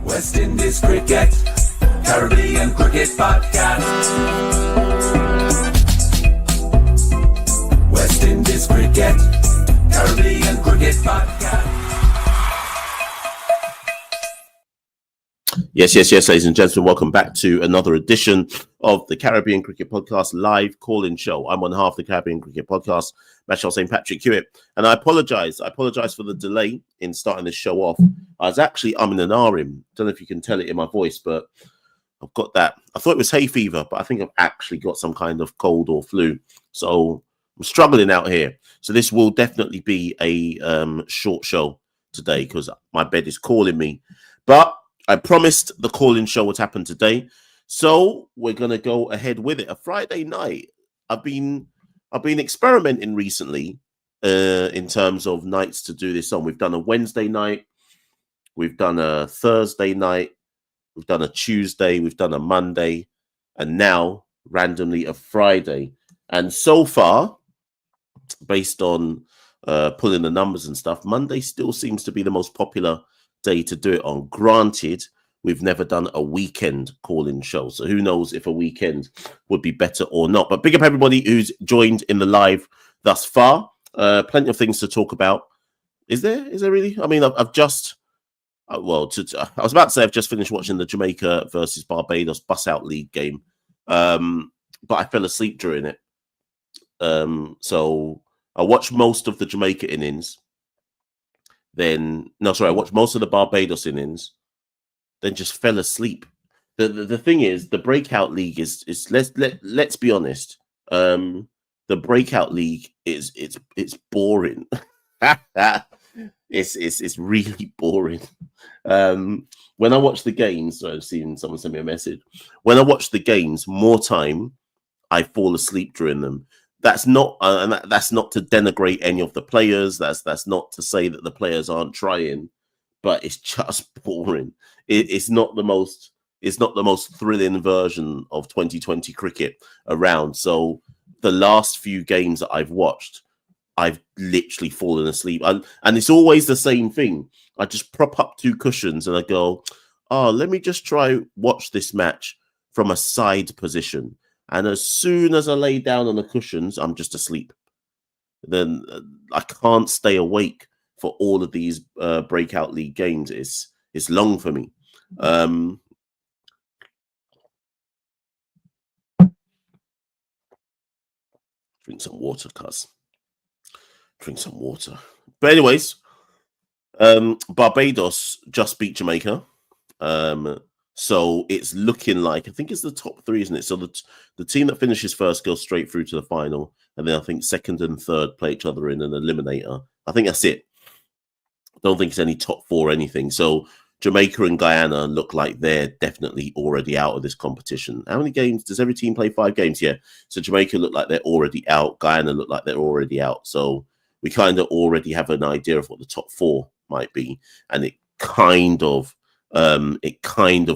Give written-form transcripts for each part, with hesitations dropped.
West Indies Cricket, Caribbean Cricket Podcast. West Indies Cricket, Caribbean Cricket Podcast. Yes, ladies and gentlemen, welcome back to another edition of the Caribbean Cricket Podcast live call-in show. I'm one half of the Caribbean Cricket Podcast, Machel St. Patrick Hewitt, and I apologise for the delay in starting this show off. I was actually umming and ahhing. Don't know if you can tell it in my voice, but I've got that. I thought it was hay fever, but I think I've actually got some kind of cold or flu. So I'm struggling out here. So this will definitely be a short show today because my bed is calling me. But I promised the call-in show would happen today, so we're gonna go ahead with it. A Friday night. I've been experimenting recently in terms of nights to do this on. We've done a Wednesday night, we've done a Thursday night, we've done a Tuesday, we've done a Monday, and now randomly a Friday. And so far, based on pulling the numbers and stuff, Monday still seems to be the most popular day to do it on. Granted, we've never done a weekend call-in show, so who knows if a weekend would be better or not. But big up everybody who's joined in the live thus far. Plenty of things to talk about. Is there really? I mean, I've just I was about to say I've just finished watching the Jamaica versus Barbados bus out league game, but I fell asleep during it. So I watched most of the Jamaica innings. I watched most of the Barbados innings, then just fell asleep. The thing is, the breakout league is let's be honest. The breakout league is boring. it's really boring. When I watch the games, so I've seen someone send me a message. When I watch the games, more time I fall asleep during them. That's not that's not to denigrate any of the players. That's not to say that the players aren't trying, but it's just boring. It's not the most thrilling version of 2020 cricket around. So the last few games that I've watched, I've literally fallen asleep, and it's always the same thing. I just prop up two cushions and I go, "Oh, let me just try watch this match from a side position." And as soon as I lay down on the cushions, I'm just asleep. Then I can't stay awake for all of these breakout league games. It's long for me. Drink some water, cuz. Drink some water. But anyways, Barbados just beat Jamaica. So it's looking like, I think it's the top three, isn't it? So the team that finishes first goes straight through to the final. And then I think second and third play each other in an eliminator. I think that's it. I don't think it's any top four or anything. So Jamaica and Guyana look like they're definitely already out of this competition. How many games? Does every team play 5 games? Yeah. So Jamaica look like they're already out. Guyana look like they're already out. So we kind of already have an idea of what the top 4 might be. And it kind of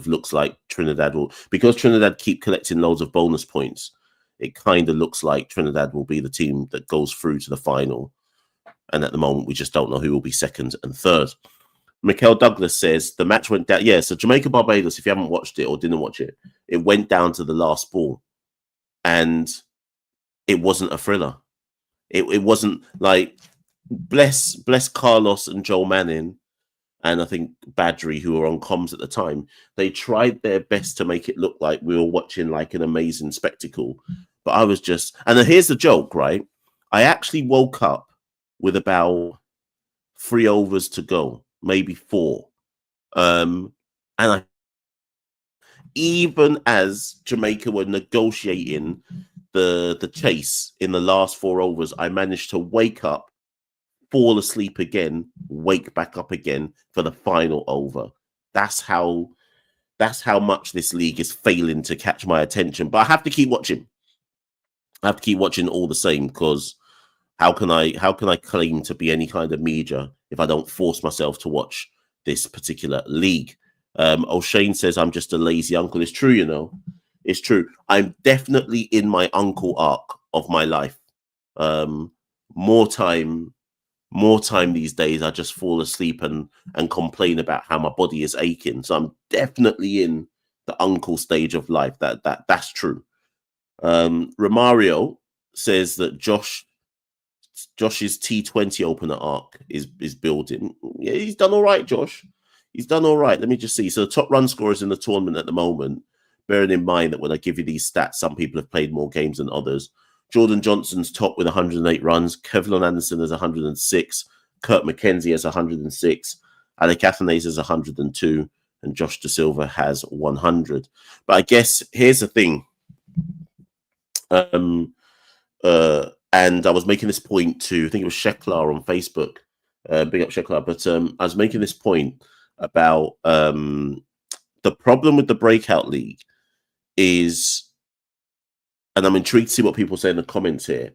looks like Trinidad will, because Trinidad keep collecting loads of bonus points. It kind of looks like Trinidad will be the team that goes through to the final. And at the moment, we just don't know who will be second and third. Machel Douglas says the match went down. Yeah, so Jamaica Barbados, if you haven't watched it or didn't watch it, it went down to the last ball. And it wasn't a thriller. It wasn't like, bless Carlos and Joel Manning, and I think Badri, who were on comms at the time, they tried their best to make it look like we were watching like an amazing spectacle. But I was just, and here's the joke, right? I actually woke up with about 3 overs to go, maybe 4. And even as Jamaica were negotiating the chase in the last 4 overs, I managed to wake up, fall asleep again, wake back up again for the final over. That's how much this league is failing to catch my attention. But I have to keep watching. I have to keep watching all the same, because how can I claim to be any kind of media if I don't force myself to watch this particular league? O'Shane says I'm just a lazy uncle. It's true, you know. It's true. I'm definitely in my uncle arc of my life. More time more time these days, I just fall asleep and complain about how my body is aching. So I'm definitely in the uncle stage of life. That's true. Romario says that Josh's T20 opener arc is building. Yeah, he's done all right, Josh. He's done all right. Let me just see. So the top run scorers in the tournament at the moment, bearing in mind that when I give you these stats, some people have played more games than others. Jordan Johnson's top with 108 runs. Kevlin Anderson has 106. Kurt McKenzie has 106. Alec Athanase has 102. And Josh Da Silva has 100. But I guess here's the thing. And I was making this point to, I think it was Sheklar on Facebook. Big up Sheklar. But I was making this point about the problem with the Breakout League is, and I'm intrigued to see what people say in the comments here,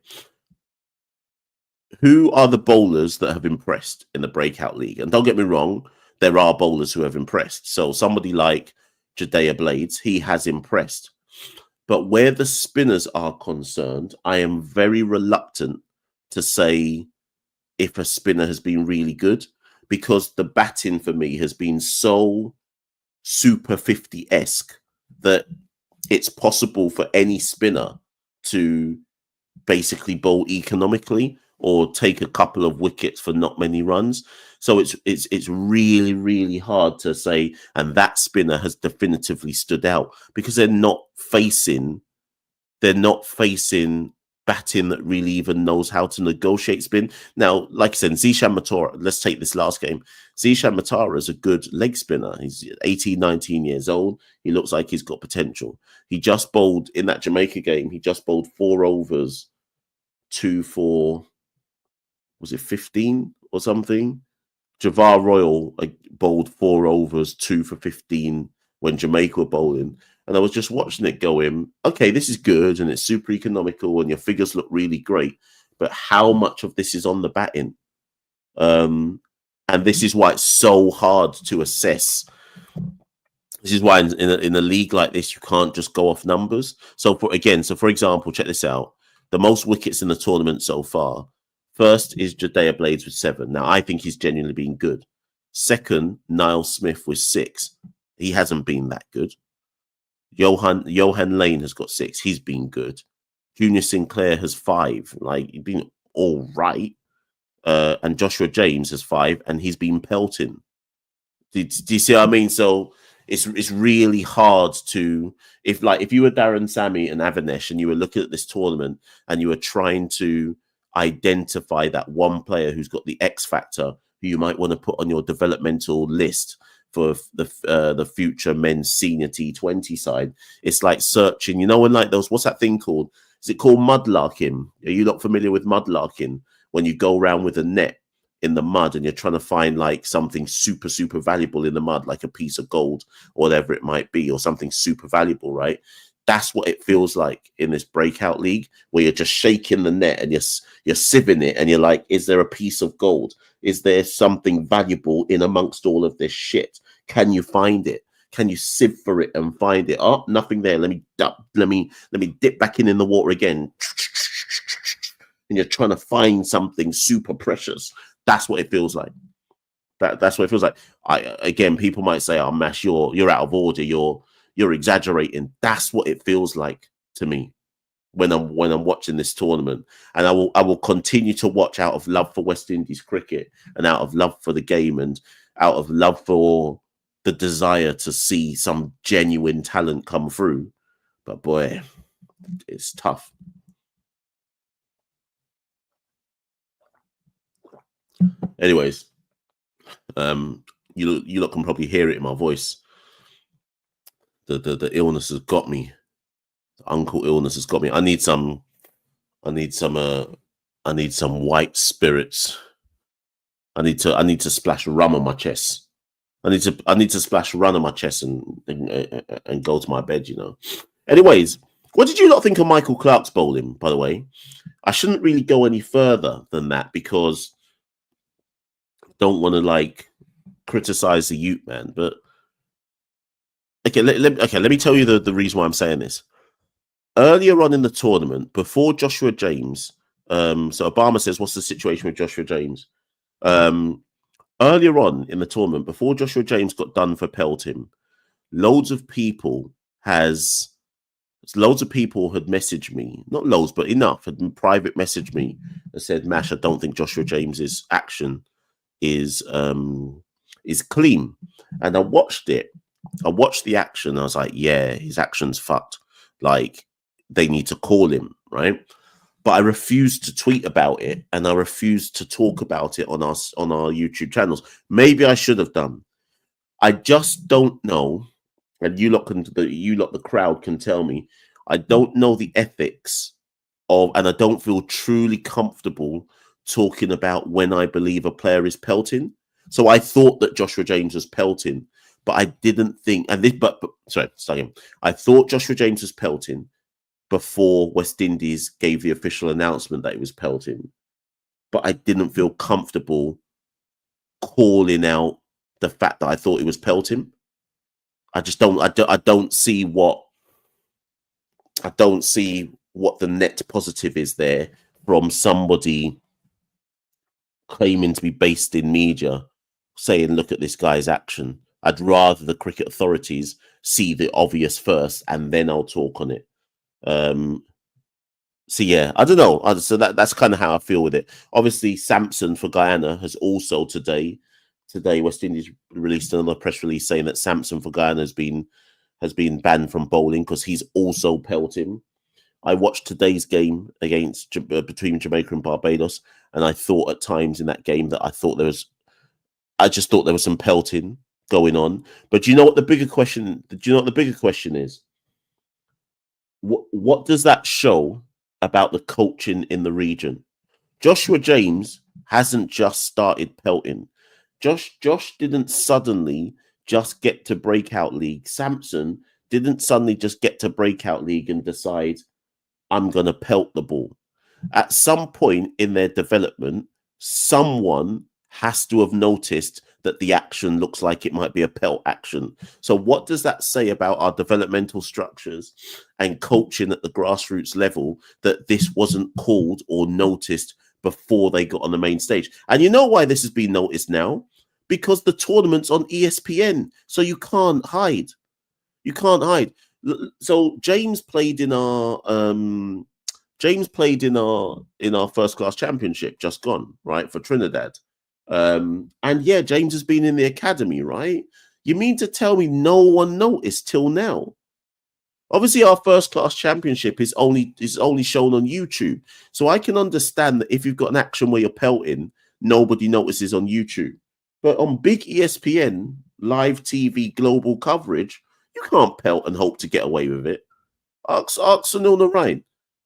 who are the bowlers that have impressed in the Breakout League? And don't get me wrong, there are bowlers who have impressed. So somebody like Jadea Blades, he has impressed. But where the spinners are concerned, I am very reluctant to say if a spinner has been really good, because the batting for me has been so Super 50-esque that it's possible for any spinner to basically bowl economically or take a couple of wickets for not many runs. So it's really, really hard to say, and that spinner has definitively stood out, because they're not facing batting that really even knows how to negotiate spin. Now, like I said, Zishan Matara, let's take this last game. Zishan Matara is a good leg spinner. He's 18, 19 years old. He looks like he's got potential. He just bowled in that Jamaica game. He just bowled 4 overs, 2 for, was it 15 or something? Javar Royal bowled 4 overs, 2 for 15 when Jamaica were bowling. And I was just watching it going, okay, this is good and it's super economical and your figures look really great. But how much of this is on the batting? And this is why it's so hard to assess. This is why in a league like this, you can't just go off numbers. So for example, check this out. The most wickets in the tournament so far. First is Jadea Blades with 7. Now, I think he's genuinely been good. Second, Niall Smith with 6. He hasn't been that good. Johan Lane has got 6. He's been good. Junior Sinclair has 5. Like, he's been all right. And Joshua James has 5, and he's been pelting. Do you see what I mean? So it's really hard to, if you were Darren Sammy and Avanesh and you were looking at this tournament and you were trying to identify that one player who's got the X factor who you might want to put on your developmental list for the future men's senior T20 side, it's like searching, when like those, what's that thing called? Is it called mudlarking? Are you not familiar with mudlarking? When you go around with a net in the mud and you're trying to find like something super, super valuable in the mud, like a piece of gold or whatever it might be, or something super valuable, right? That's what it feels like in this Breakout League, where you're just shaking the net and you're sieving it and you're like, is there a piece of gold? Is there something valuable in amongst all of this shit? Can you find it? Can you sieve for it and find it? Oh, nothing there. Let me dip back in the water again. And you're trying to find something super precious. That's what it feels like. That's what it feels like. Again, people might say, "Oh, Mash, you're out of order. You're exaggerating." That's what it feels like to me when I'm watching this tournament, and I will continue to watch out of love for West Indies cricket and out of love for the game and out of love for the desire to see some genuine talent come through. But boy, it's tough. Anyways, you lot can probably hear it in my voice. The illness has got me. The uncle illness has got me. I need some white spirits. I need to splash rum on my chest. I need to splash rum on my chest and go to my bed, Anyways, what did you lot think of Michael Clarke's bowling, by the way? I shouldn't really go any further than that because I don't want to criticize the Ute man, but okay, let me tell you the reason why I'm saying this. Earlier on in the tournament, before Joshua James, so Obama says, what's the situation with Joshua James? Earlier on in the tournament, before Joshua James got done for pelting, loads of people had messaged me, not loads, but enough, had private messaged me and said, Mash, I don't think Joshua James's action is clean. And I watched it. I watched the action. I was like, yeah, his action's fucked. Like, they need to call him, right? But I refused to tweet about it, and I refused to talk about it on our YouTube channels. Maybe I should have done. I just don't know. And the crowd can tell me. I don't know the ethics of, and I don't feel truly comfortable talking about when I believe a player is pelting. So I thought that Joshua James was pelting, but I didn't think. And this, but sorry, start again. I thought Joshua James was pelting before West Indies gave the official announcement that it was pelting, but I didn't feel comfortable calling out the fact that I thought it was pelting. I just don't. I don't see what the net positive is there from somebody claiming to be based in media saying, look at this guy's action. I'd rather the cricket authorities see the obvious first and then I'll talk on it. So yeah, I don't know. So that's kind of how I feel with it. Obviously, Samson for Guyana has also today West Indies released another press release saying that Samson for Guyana has been banned from bowling because he's also pelting. I watched today's game between Jamaica and Barbados, and I thought at times in that game that I just thought there was some pelting going on. But do you know what the bigger question? Do you know what the bigger question is? What does that show about the coaching in the region? Joshua James hasn't just started pelting. Josh didn't suddenly just get to breakout league. Samson didn't suddenly just get to breakout league and decide, I'm going to pelt the ball. At some point in their development, someone has to have noticed that the action looks like it might be a pelt action. So what does that say about our developmental structures and coaching at the grassroots level that this wasn't called or noticed before they got on the main stage? And you know why this has been noticed now? Because the tournament's on ESPN, so you can't hide. You can't hide. So James played in our first class championship just gone, right, for Trinidad. And yeah, James has been in the academy, right? You mean to tell me no one noticed till now? Obviously, our first class championship is only shown on YouTube. So I can understand that if you've got an action where you're pelting, nobody notices on YouTube. But on big ESPN, live TV, global coverage, you can't pelt and hope to get away with it. Ask Sunil Narain.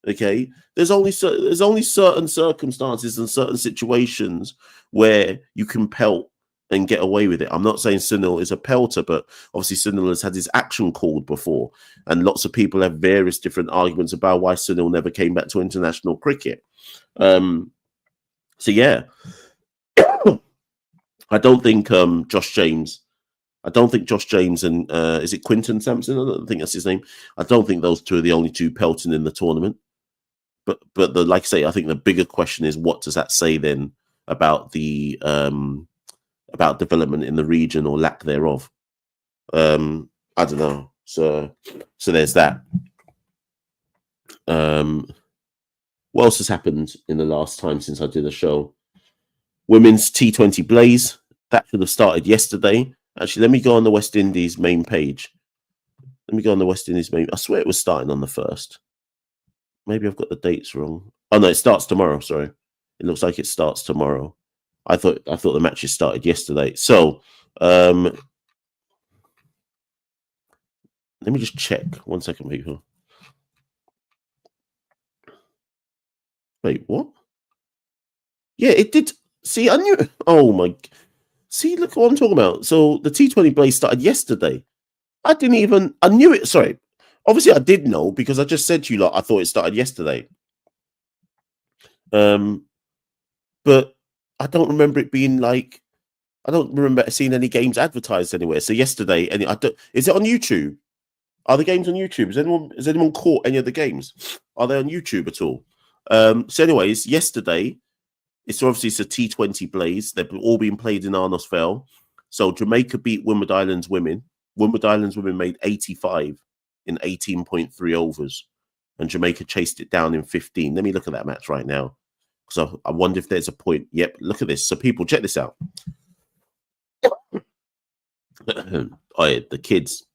Okay, there's only certain circumstances and certain situations where you can pelt and get away with it. I'm not saying Sunil is a pelter, but obviously Sunil has had his action called before, and lots of people have various different arguments about why Sunil never came back to international cricket. So yeah, I don't think Josh James and is it Quinton Sampson? I don't think that's his name. I don't think those two are the only two pelting in the tournament. But like I say, I think the bigger question is what does that say then about the about development in the region or lack thereof? I don't know. So there's that. What else has happened in the last time since I did a show? Women's T20 Blaze, that should have started yesterday. Actually, let me go on the West Indies main page. I swear it was starting on the 1st. Maybe I've got the dates wrong. Oh no, it starts tomorrow. Sorry, it looks like it starts tomorrow. I thought the matches started yesterday. So let me just check 1 second, people. Wait, what? Yeah, it did. See, I knew. Oh my. See, look what I'm talking about. So the T20 Blaze started yesterday. I knew it. Sorry. Obviously, I did know because I just said to you, I thought it started yesterday. But I don't remember it being like. I don't remember seeing any games advertised anywhere. So yesterday, is it on YouTube? Are the games on YouTube? Has anyone caught any of the games? Are they on YouTube at all? So, anyways, yesterday it's obviously it's a T20 Blaze. They've all been played in Arnos Vale. So Jamaica beat Windward Islands women. Windward Islands women made 85 in 18.3 overs, and Jamaica chased it down in 15. Let me look at that match right now, because I wonder if there's a point. Yep, look at this. So people, check this out. Oh, yeah, the kids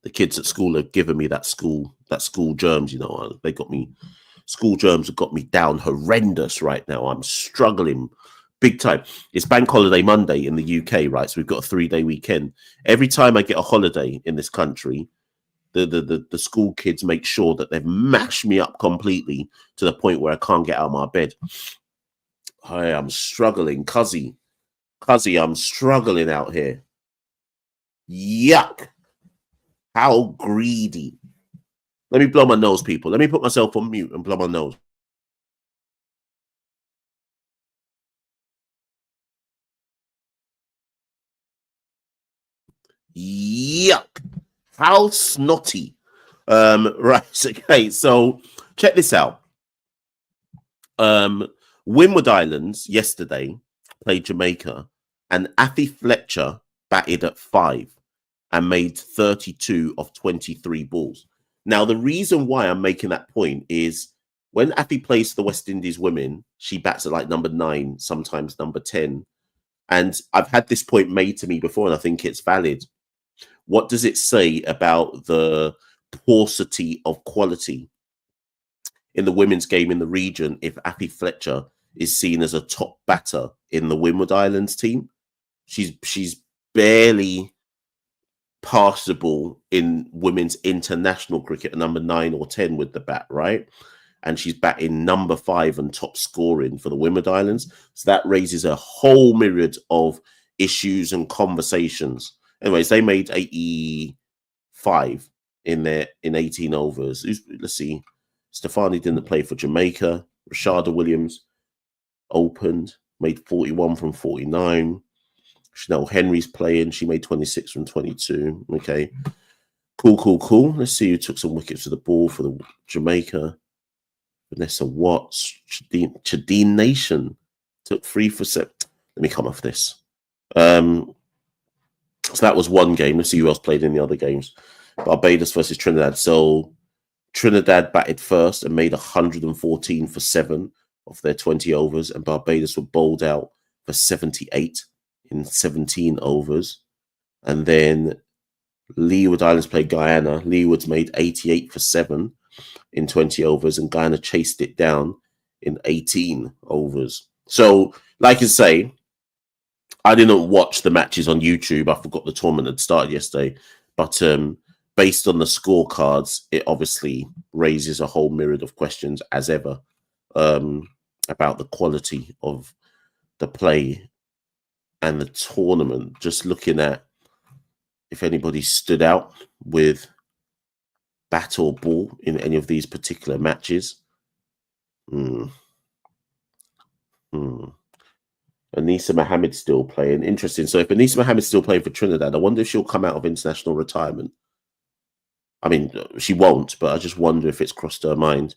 at school have given me that school germs. You know, they got me. School germs have got me down horrendous right now. I'm struggling big time. It's Bank Holiday Monday in the UK, right? So we've got a 3-day weekend. Every time I get a holiday in this country, the school kids make sure that they've mashed me up completely to the point where I can't get out of my bed. I am struggling, Cuzzy, I'm struggling out here. Yuck. How greedy. Let me blow my nose, people. Let me put myself on mute and blow my nose. Yuck. How snotty. Right. Okay. So check this out. Windward Islands yesterday played Jamaica, and Afi Fletcher batted at 5 and made 32 of 23 balls. Now, the reason why I'm making that point is when Afi plays for the West Indies women, she bats at like number 9, sometimes number 10. And I've had this point made to me before, and I think it's valid. What does it say about the paucity of quality in the women's game in the region if Afi Fletcher is seen as a top batter in the Windward Islands team? She's barely passable in women's international cricket, number 9 or 10 with the bat, right? And she's batting number 5 and top scoring for the Windward Islands. So that raises a whole myriad of issues and conversations. Anyways, they made 85 in 18 overs. Let's see. Stefani didn't play for Jamaica. Rashada Williams opened, made 41 from 49. Chanel Henry's playing. She made 26 from 22. Okay. Cool. Let's see who took some wickets for the ball for the Jamaica. Vanessa Watts. Chadine Nation took 3 for 7. Let me come off this. So that was one game. Let's see who else played in the other games. Barbados versus Trinidad. So Trinidad batted first and made 114 for 7 of their 20 overs, and Barbados were bowled out for 78 in 17 overs. And then Leeward Islands played Guyana. Leeward's made 88 for 7 in 20 overs, and Guyana chased it down in 18 overs. So, like I say, I didn't watch the matches on YouTube. I forgot the tournament had started yesterday. But based on the scorecards, it obviously raises a whole myriad of questions, as ever, about the quality of the play and the tournament. Just looking at if anybody stood out with bat or ball in any of these particular matches. Anisa Mohammed still playing. Interesting. So if Anisa Mohammed's still playing for Trinidad, I wonder if she'll come out of international retirement. I mean, she won't, but I just wonder if it's crossed her mind.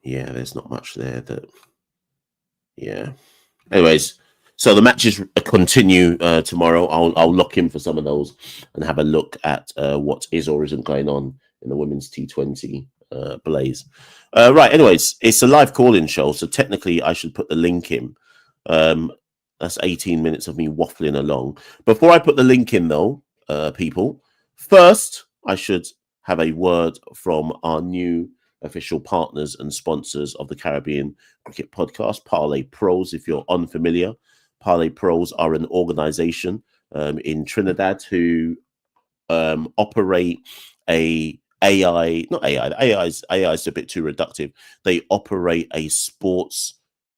Yeah, there's not much there that... Yeah. Anyways, so the matches continue tomorrow. I'll lock in for some of those and have a look at what is or isn't going on in the women's T20 Blaze. Right, anyways, it's a live call-in show, so technically I should put the link in. That's 18 minutes of me waffling along. Before I put the link in, though, people, first I should have a word from our new official partners and sponsors of the Caribbean Cricket Podcast, Parlay Pros. If you're unfamiliar, Parlay Pros are an organization in Trinidad who operate AI is a bit too reductive. They operate a sports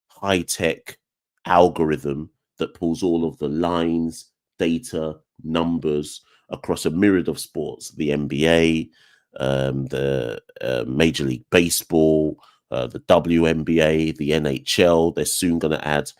high-tech algorithm that pulls all of the lines, data, numbers across a myriad of sports, the NBA, the Major League Baseball, the WNBA, the NHL. They're soon going to add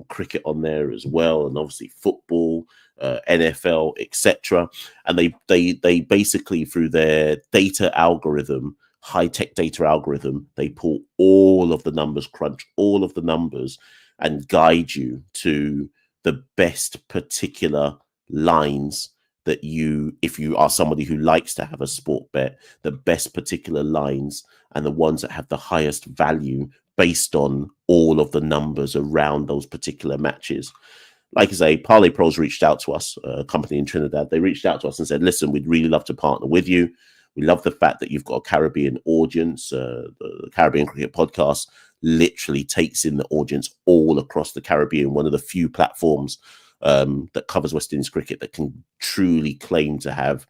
cricket on there as well, and obviously football, NFL, etc. And they basically, through their data algorithm, high-tech data algorithm. They pull all of the numbers, crunch all of the numbers, and guide you to the best particular lines that you, if you are somebody who likes to have a sport bet, the best particular lines and the ones that have the highest value based on all of the numbers around those particular matches. Like I say, Parlay Pros reached out to us, a company in Trinidad. They reached out to us and said, listen, we'd really love to partner with you. We love the fact that you've got a Caribbean audience. The Caribbean Cricket Podcast literally takes in the audience all across the Caribbean, one of the few platforms that covers West Indies cricket that can truly claim to have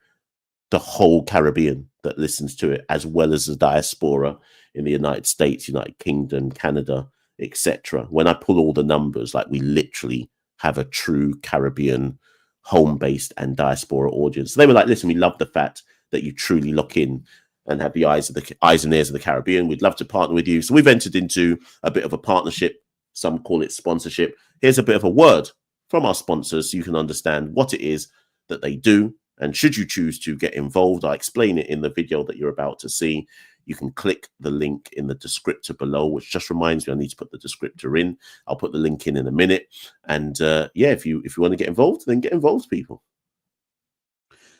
the whole Caribbean that listens to it, as well as the diaspora in the United States, United Kingdom, Canada, etc. When I pull all the numbers, like, we literally have a true Caribbean home-based and diaspora audience. So they were like, listen, we love the fact that you truly lock in and have the eyes and ears of the Caribbean. We'd love to partner with you. So we've entered into a bit of a partnership. Some call it sponsorship. Here's a bit of a word from our sponsors so you can understand what it is that they do. And should you choose to get involved, I explain it in the video that you're about to see. You can click the link in the descriptor below, which just reminds me I need to put the descriptor in. I'll put the link in a minute. And yeah, if you want to get involved, then get involved, people.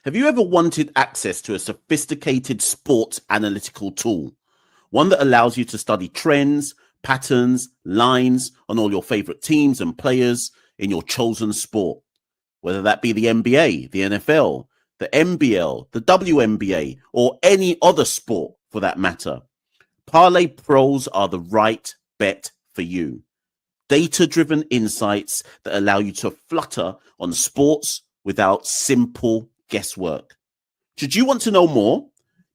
Have you ever wanted access to a sophisticated sports analytical tool? One that allows you to study trends, patterns, lines on all your favorite teams and players in your chosen sport, whether that be the NBA, the NFL, the NBL, the WNBA, or any other sport for that matter. Parlay Pros are the right bet for you. Data-driven insights that allow you to flutter on sports without simple guesswork. Should you want to know more?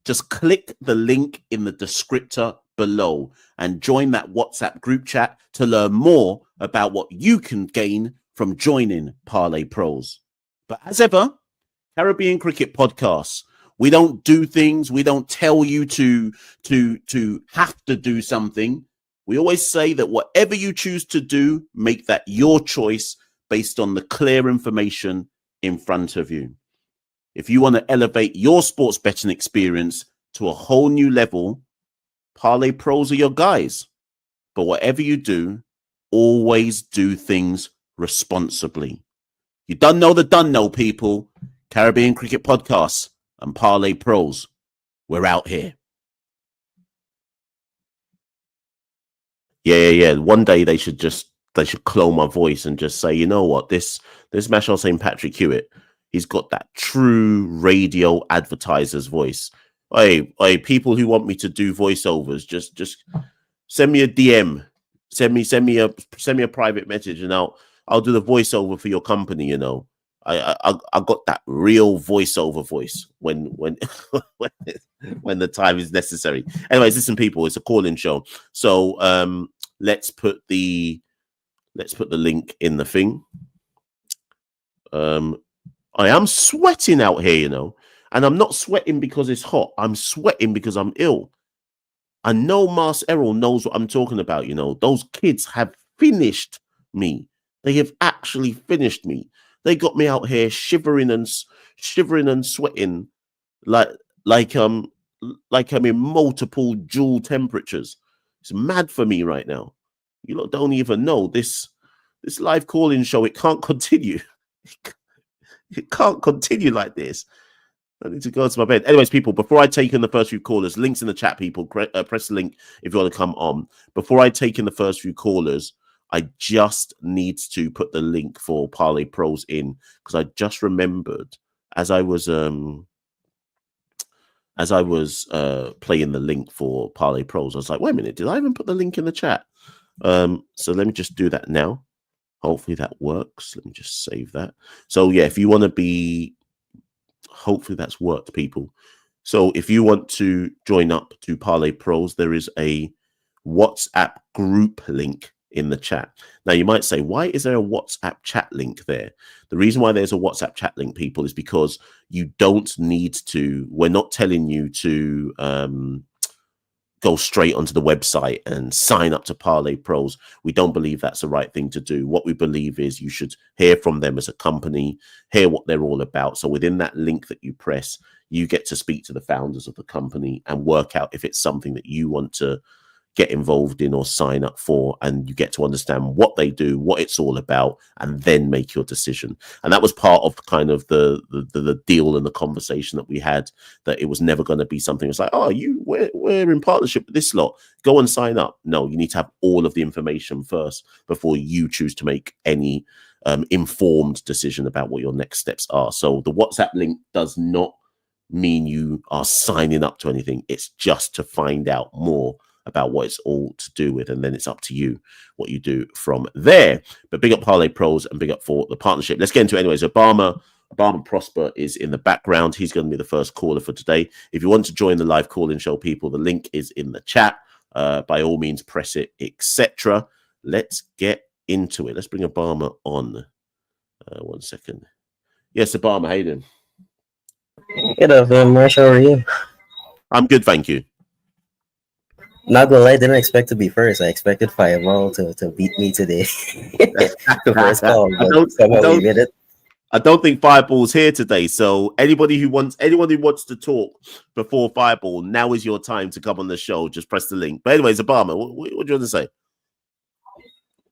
Just click the link in the descriptor below and join that WhatsApp group chat to learn more about what you can gain from joining Parlay Pros. But as ever, Caribbean Cricket Podcasts, we don't do things, we don't tell you to have to do something. We always say that whatever you choose to do, make that your choice based on the clear information in front of you. If you want to elevate your sports betting experience to a whole new level, Parlay Pros are your guys. But whatever you do, always do things responsibly. You don't know, people. Caribbean Cricket Podcasts and Parlay Pros. We're out here. Yeah. One day they should clone my voice and just say, you know what, this Machel St. Patrick Hewitt, he's got that true radio advertiser's voice. Hey, people who want me to do voiceovers, just send me a DM, send me a private message, and I'll do the voiceover for your company. You know, I got that real voiceover voice when when the time is necessary. Anyways, listen, people, it's a call-in show, so let's put the link in the thing. I am sweating out here, you know, and I'm not sweating because it's hot. I'm sweating because I'm ill. I know Mars Errol knows what I'm talking about. You know, those kids have finished me. They have actually finished me. They got me out here shivering and sweating like I'm in multiple joule temperatures. It's mad for me right now. You lot don't even know this live call-in show. It can't continue. It can't continue like this. I need to go to my bed. Anyways, people, before I take in the first few callers, links in the chat, people, press the link if you want to come on. Before I take in the first few callers, I just need to put the link for Parlay Pros in, because I just remembered as I was playing the link for Parlay Pros, I was like, wait a minute, did I even put the link in the chat? So let me just do that now. Hopefully that works. Let me just save that. So yeah, if you want to be, hopefully that's worked, people. So if you want to join up to Parlay Pros, there is a WhatsApp group link in the chat. Now you might say, why is there a WhatsApp chat link there? The reason why there's a WhatsApp chat link, people, is because you don't need to, we're not telling you to go straight onto the website and sign up to Parlay Pros. We don't believe that's the right thing to do. What we believe is you should hear from them as a company, hear what they're all about. So within that link that you press, you get to speak to the founders of the company and work out if it's something that you want to get involved in or sign up for, and you get to understand what they do, what it's all about, and then make your decision. And that was part of kind of the deal and the conversation that we had, that it was never going to be something that's like, oh, we're in partnership with this lot, go and sign up. No, you need to have all of the information first before you choose to make any informed decision about what your next steps are. So the WhatsApp link does not mean you are signing up to anything. It's just to find out more about what it's all to do with, and then it's up to you what you do from there. But big up Parlay Pros and big up for the partnership. Let's get into it anyways. Obama Prosper is in the background. He's going to be the first caller for today. If you want to join the live call-in show, people, the link is in the chat. By all means, press it, etc. Let's get into it. Let's bring Obama on. 1 second. Yes, Obama, how you doing? Good afternoon, Machel. How are you? I'm good, thank you. Not gonna lie, I didn't expect to be first. I expected Fireball to beat me today. The first call, but somehow we made it. I don't think Fireball's here today. So anyone who wants to talk before Fireball, now is your time to come on the show. Just press the link. But anyways, Obama, what do you want to say?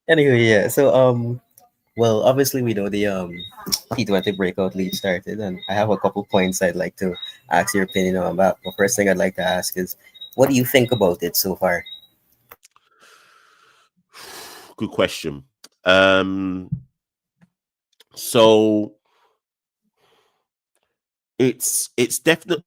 Anyway, yeah. So well, obviously we know the T20 breakout league started, and I have a couple points I'd like to ask your opinion on that. The first thing I'd like to ask is, what do you think about it so far? Good question. So it's definitely.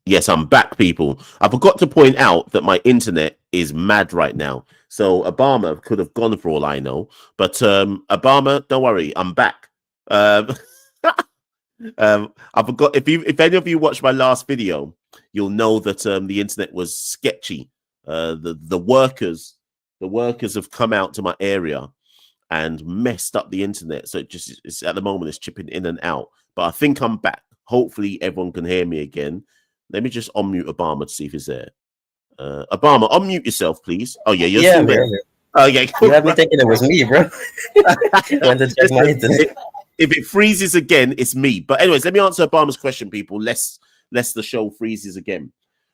Yes, I'm back, people. I forgot to point out that my internet is mad right now. So Obama could have gone for all I know. But Obama, don't worry, I'm back. I forgot, if any of you watched my last video, you'll know that the internet was sketchy. The workers have come out to my area and messed up the internet. So it's at the moment it's chipping in and out. But I think I'm back. Hopefully everyone can hear me again. Let me just unmute Obama to see if he's there. Obama, unmute yourself, please. Oh yeah, you're still there. Oh yeah, you have me thinking it was me, bro. Went to check my internet. If it freezes again, it's me. But anyways, let me answer Obama's question, people. Lest the show freezes again.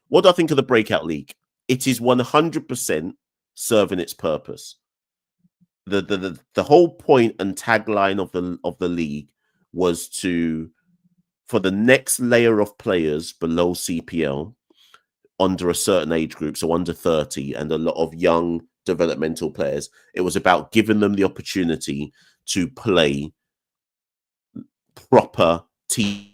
What do I think of the breakout league? It is 100% serving its purpose. The whole point and tagline of the league was for the next layer of players below CPL, under a certain age group, so under 30, and a lot of young developmental players. It was about giving them the opportunity to play proper team.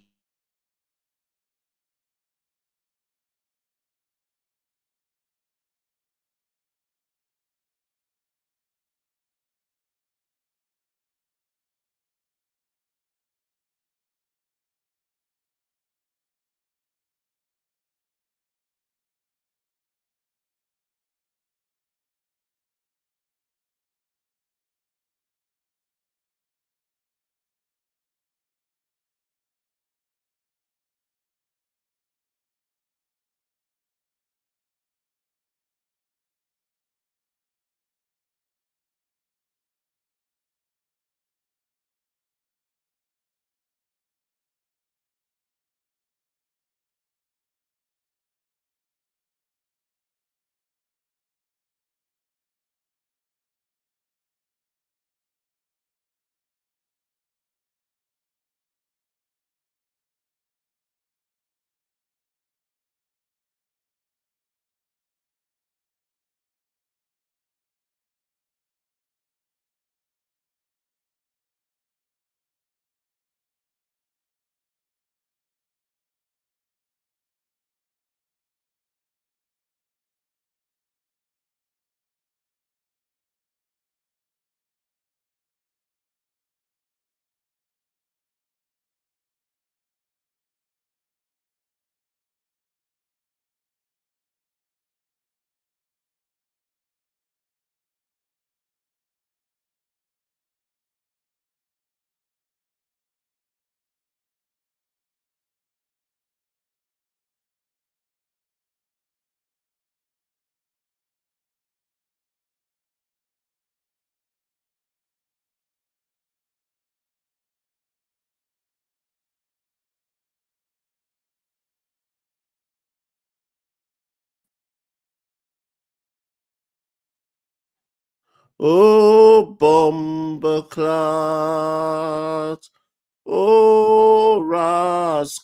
Oh, bomber clot. Oh, rasclot.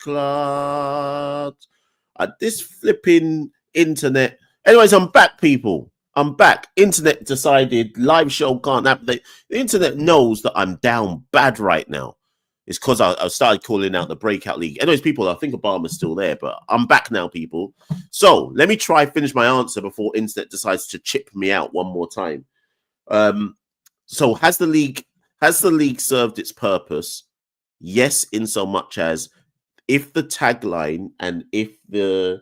This flipping internet. Anyways, I'm back, people. I'm back. Internet decided live show can't happen. The internet knows that I'm down bad right now. It's because I started calling out the breakout league. Anyways, people, I think Obama's still there, but I'm back now, people. So let me try finish my answer before internet decides to chip me out one more time. So has the league served its purpose? Yes, in so much as if the tagline and if the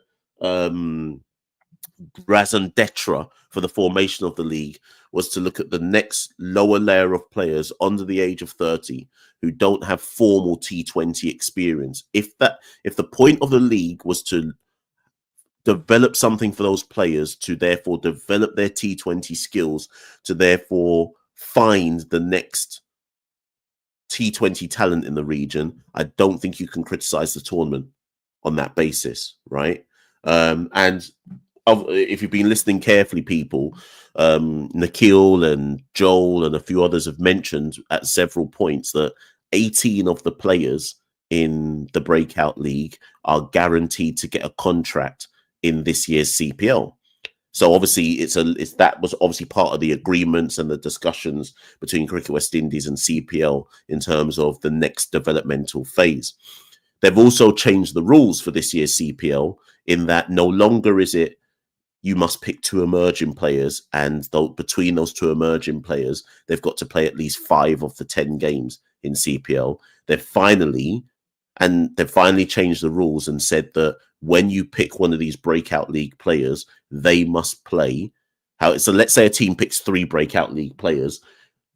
raison d'etre for the formation of the league was to look at the next lower layer of players under the age of 30 who don't have formal T20 experience, if the point of the league was to develop something for those players to therefore develop their T20 skills, to therefore find the next T20 talent in the region, I don't think you can criticize the tournament on that basis, right? And if you've been listening carefully, people, Nikhil and Joel and a few others have mentioned at several points that 18 of the players in the Breakout League are guaranteed to get a contract in this year's CPL. So obviously, that was obviously part of the agreements and the discussions between Cricket West Indies and CPL in terms of the next developmental phase. They've also changed the rules for this year's CPL in that no longer is it you must pick 2 emerging players, and between those 2 emerging players, they've got to play at least 5 of the 10 games in CPL. They've finally changed the rules and said that when you pick one of these breakout league players, they must play. So let's say a team picks 3 breakout league players,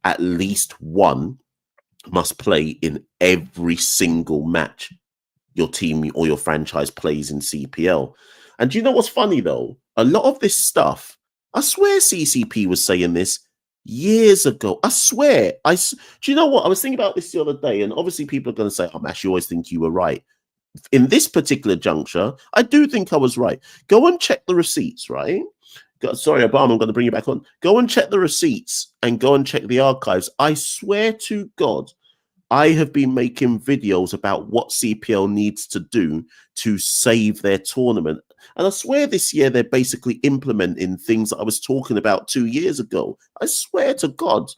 at least one must play in every single match your team or your franchise plays in CPL. And do you know what's funny though? A lot of this stuff, I swear CCP was saying this years ago. I swear. Do you know what? I was thinking about this the other day, and obviously people are going to say, oh, Mash, you always think you were right. In this particular juncture, I do think I was right. Go and check the receipts, right? Sorry, Obama, I'm going to bring you back on. Go and check the receipts and go and check the archives. I swear to God, I have been making videos about what CPL needs to do to save their tournament. And I swear this year they're basically implementing things that I was talking about 2 years ago. I swear to God,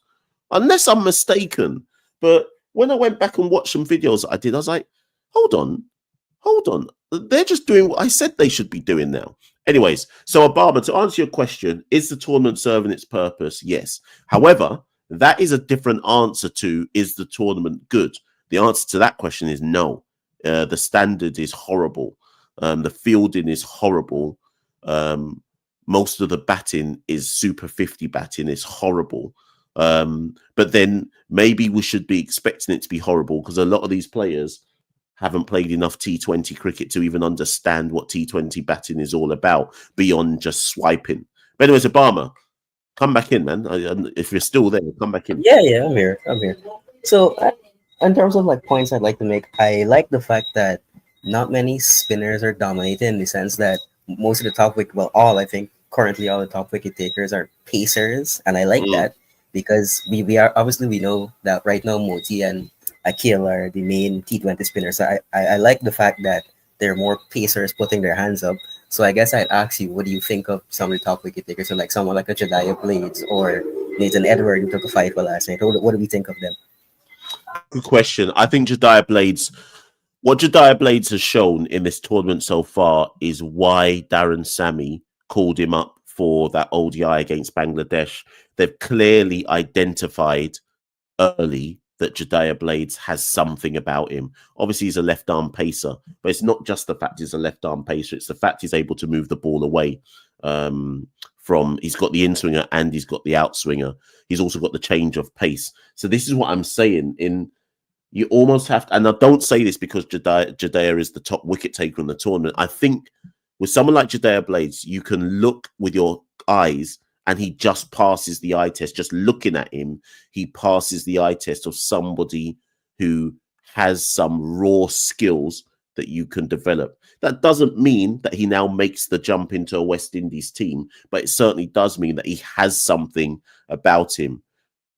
unless I'm mistaken. But when I went back and watched some videos that I did, I was like, hold on. They're just doing what I said they should be doing now. Anyways, so Obama, to answer your question, is the tournament serving its purpose? Yes. However, that is a different answer to, is the tournament good? The answer to that question is no. The standard is horrible. The fielding is horrible. Most of the batting is Super 50 batting. It's horrible. But then maybe we should be expecting it to be horrible because a lot of these players haven't played enough T20 cricket to even understand what T20 batting is all about beyond just swiping. But anyways, Obama, come back in, man. If you're still there, come back in. Yeah, I'm here. So, in terms of like points I'd like to make, I like the fact that not many spinners are dominated in the sense that most of the top wicket, I think currently all the top wicket takers are pacers, and I like that because we know that right now Moti and Akil are the main T20 spinners. So I like the fact that there are more pacers putting their hands up. So I guess I'd ask you, what do you think of some of the top wicket takers? So like someone like a Jediah Blades or Nathan Edward who took a 5 last night. What do we think of them? Good question. I think what Jediah Blades has shown in this tournament so far is why Darren Sammy called him up for that ODI against Bangladesh. They've clearly identified early that Jediah Blades has something about him. Obviously, he's a left-arm pacer, but it's not just the fact he's a left-arm pacer. It's the fact he's able to move the ball away he's got the in-swinger and he's got the out-swinger. He's also got the change of pace. So this is what I'm saying. You almost have to, and I don't say this because Jediah is the top wicket taker in the tournament. I think with someone like Jediah Blades, you can look with your eyes and he just passes the eye test. Just looking at him, he passes the eye test of somebody who has some raw skills that you can develop. That doesn't mean that he now makes the jump into a West Indies team, but it certainly does mean that he has something about him.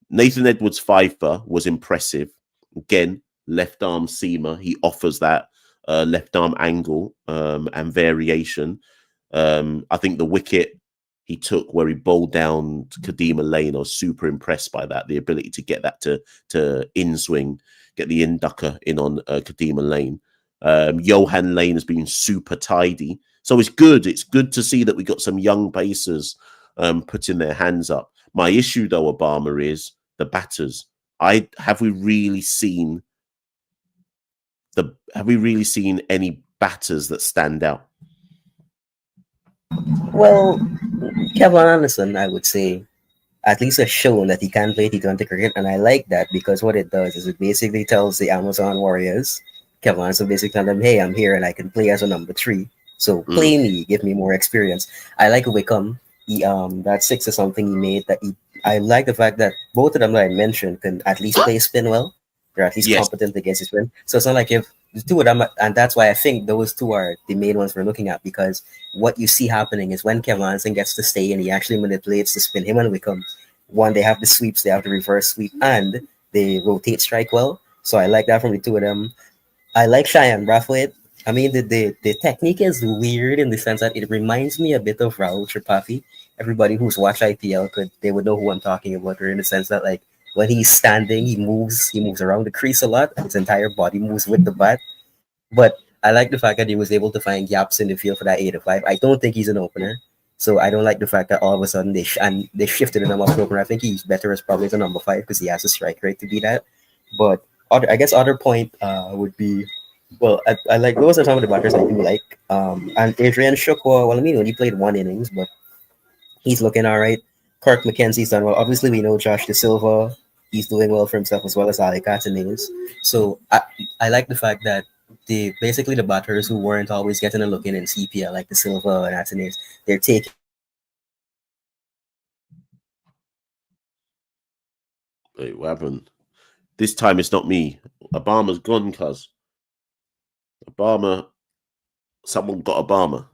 Nathan Edwards-Pfeiffer was impressive. Again, left arm seamer. He offers that left arm angle and variation. I think the wicket he took where he bowled down Kadima Lane, I was super impressed by that. The ability to get that to in swing, get the in ducker in on Kadima Lane. Johan Lane has been super tidy. So it's good. It's good to see that we got some young pacers putting their hands up. My issue, though, Obama, is the batters. Have we really seen any batters that stand out? Well, Kevin Anderson, I would say, at least has shown that he can play T20 cricket, and I like that because what it does is it basically tells the Amazon Warriors, Kevin Anderson basically tells them, hey, I'm here and I can play as a number 3. So play me, give me more experience. I like Wickham. That 6 is something he made I like the fact that both of them that I mentioned can at least play spin well. They're at least competent against his spin. So it's not like if the two of them, and that's why I think those two are the main ones we're looking at, because what you see happening is when Kevin Anderson gets to stay and he actually manipulates the spin, him and Wickham, one, they have the sweeps, they have the reverse sweep, and they rotate strike well. So I like that from the two of them. I like Cheyenne Brathwaite. I mean, the technique is weird in the sense that it reminds me a bit of Rahul Tripathi. Everybody who's watched IPL they would know who I'm talking about, or in the sense that, like, when he's standing, he moves around the crease a lot, and his entire body moves with the bat. But I like the fact that he was able to find gaps in the field for that 8-5. I don't think he's an opener, so I don't like the fact that all of a sudden they shifted him up to opener. I think he's better as probably as a number 5 because he has a strike rate to be that. But other point would be, well, I like those are some of the batters I do like. And Adrian Shukwa, well, I mean, when he played 1 innings, but he's looking all right. Kirk McKenzie's done well. Obviously, we know Josh De Silva. He's doing well for himself as well as Ali Catanese. So I like the fact that basically the batters who weren't always getting a look in CPL, like De Silva and Catanese, they're taking. Wait, what happened? This time it's not me. Obama's gone, cuz. Obama. Someone got Obama.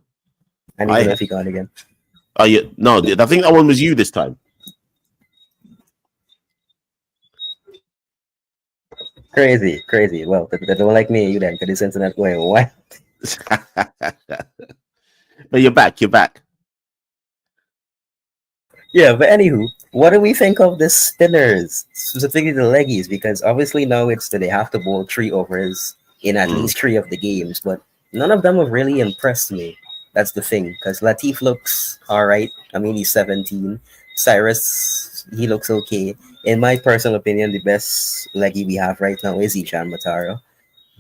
I don't know if he got again. Oh, yeah. No, I think that one was you this time. Crazy. Well, they don't like me, you then, because this internet going what? But you're back. Yeah, but anywho, what do we think of the spinners, specifically the leggies? Because obviously now it's that they have to bowl 3 overs in at least 3 of the games, but none of them have really impressed me. That's the thing, because Latif looks all right. I mean, he's 17. Cyrus, he looks okay. In my personal opinion, the best leggy we have right now is Ishan Matara.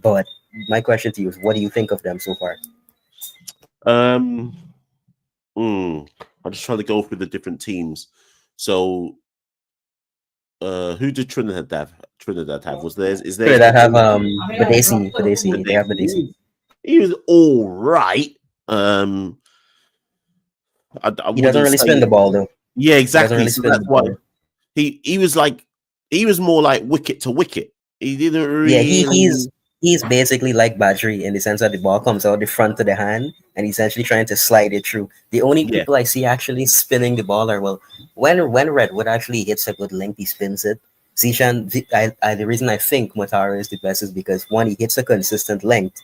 But my question to you is, what do you think of them so far? I'm just trying to go through the different teams. So, who did Trinidad have? Was theirs? Is there? Trinidad have Badesi. They have Badesi. He was all right. He doesn't really spin the ball though. Yeah, exactly. Really so that's why he was more like wicket to wicket. He didn't really. Yeah, he's basically like Badri in the sense that the ball comes out the front of the hand and he's actually trying to slide it through. The only people I see actually spinning the ball are, well, when Redwood actually hits a good length, he spins it. Zishan, the reason I think Matara is the best is because, one, he hits a consistent length,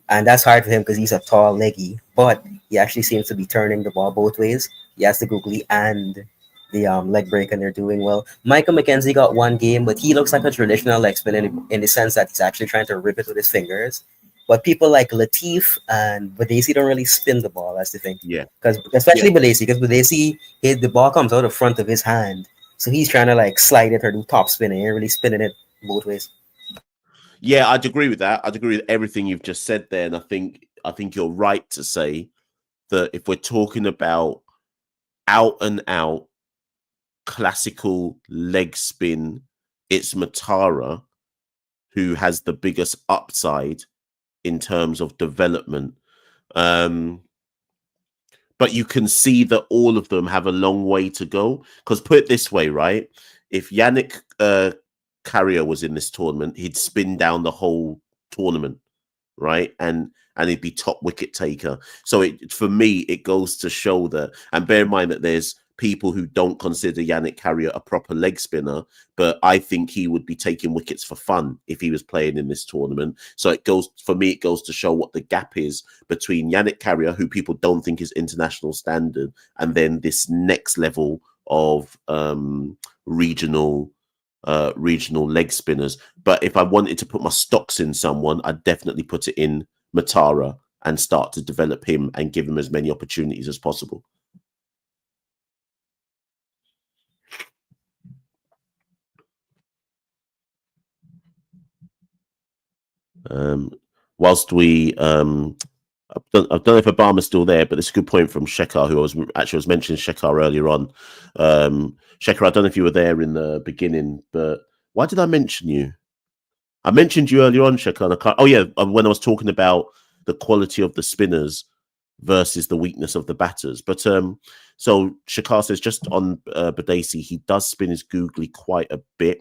and that's hard for him because he's a tall leggy, but he actually seems to be turning the ball both ways. He has the googly and the leg break, and they're doing well. Michael McKenzie got 1 game, but he looks like a traditional leg spinner in the sense that he's actually trying to rip it with his fingers. But people like Latif and Badesi don't really spin the ball. That's the thing. Yeah. Because especially Badesi, because Badesi, the ball comes out the front of his hand, so he's trying to like slide it or do top spinning. He's really spinning it both ways. Yeah, I'd agree with that. I'd agree with everything you've just said there, and I think you're right to say that if we're talking about out and out classical leg spin, it's Matara who has the biggest upside in terms of development. But you can see that all of them have a long way to go. Because put it this way, right? If Yannick Carrier was in this tournament, he'd spin down the whole tournament. right? And he'd be top wicket taker. So for me, it goes to show that, and bear in mind that there's people who don't consider Yannick Carrier a proper leg spinner, but I think he would be taking wickets for fun if he was playing in this tournament. So it goes to show what the gap is between Yannick Carrier, who people don't think is international standard, and then this next level of regional leg spinners. But if I wanted to put my stocks in someone, I'd definitely put it in Matara and start to develop him and give him as many opportunities as possible. Whilst we I don't know if Obama's still there, but it's a good point from Shekhar, who was mentioning Shekhar earlier on. Shekhar, I don't know if you were there in the beginning, but why did I mention you? I mentioned you earlier on, Shekhar. When I was talking about the quality of the spinners versus the weakness of the batters. But so Shekhar says just on Badesi, he does spin his googly quite a bit.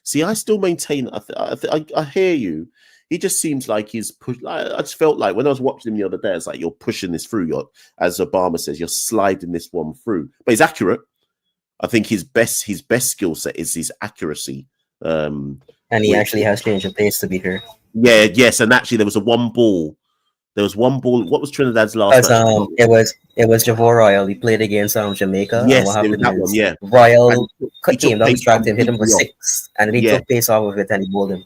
See, I still maintain. I hear you. He just seems like he's pushed. I just felt like when I was watching him the other day, it's like you're pushing this through. As Obama says, you're sliding this one through. But he's accurate. I think his best skill set is his accuracy. And he actually has changed of pace to be here. Yeah, yes, and actually there was one ball. What was Trinidad's last match? It was Javor Royal. He played against Jamaica. Yes, and what happened that one, yeah. Royal came down, distracted him, hit him for 6, and then he took pace off of it and he bowled him.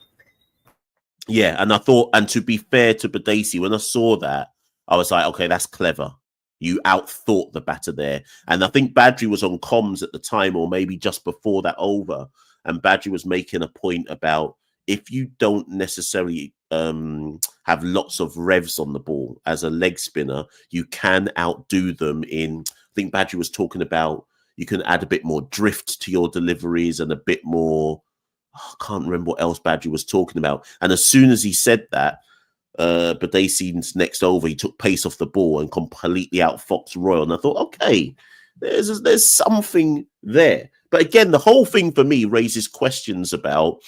Yeah, and I thought, and to be fair to Badesi, when I saw that, I was like, okay, that's clever. You outthought the batter there. And I think Badri was on comms at the time, or maybe just before that over. And Badri was making a point about if you don't necessarily have lots of revs on the ball as a leg spinner, you can outdo them in, I think Badri was talking about, you can add a bit more drift to your deliveries and a bit more, I can't remember what else Badri was talking about. And as soon as he said that, Badesi's next over, he took pace off the ball and completely outfoxed Royal. And I thought, okay, there's something there. But again, the whole thing for me raises questions about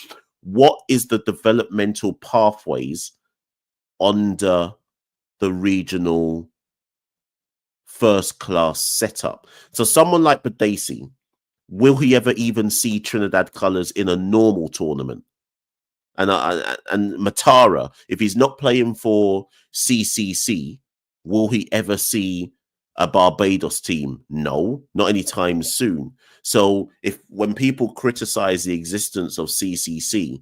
what is the developmental pathways under the regional first class setup. So someone like Badesi, will he ever even see Trinidad colours in a normal tournament? And Matara, if he's not playing for CCC, will he ever see a Barbados team? No, not anytime soon. So when people criticize the existence of CCC,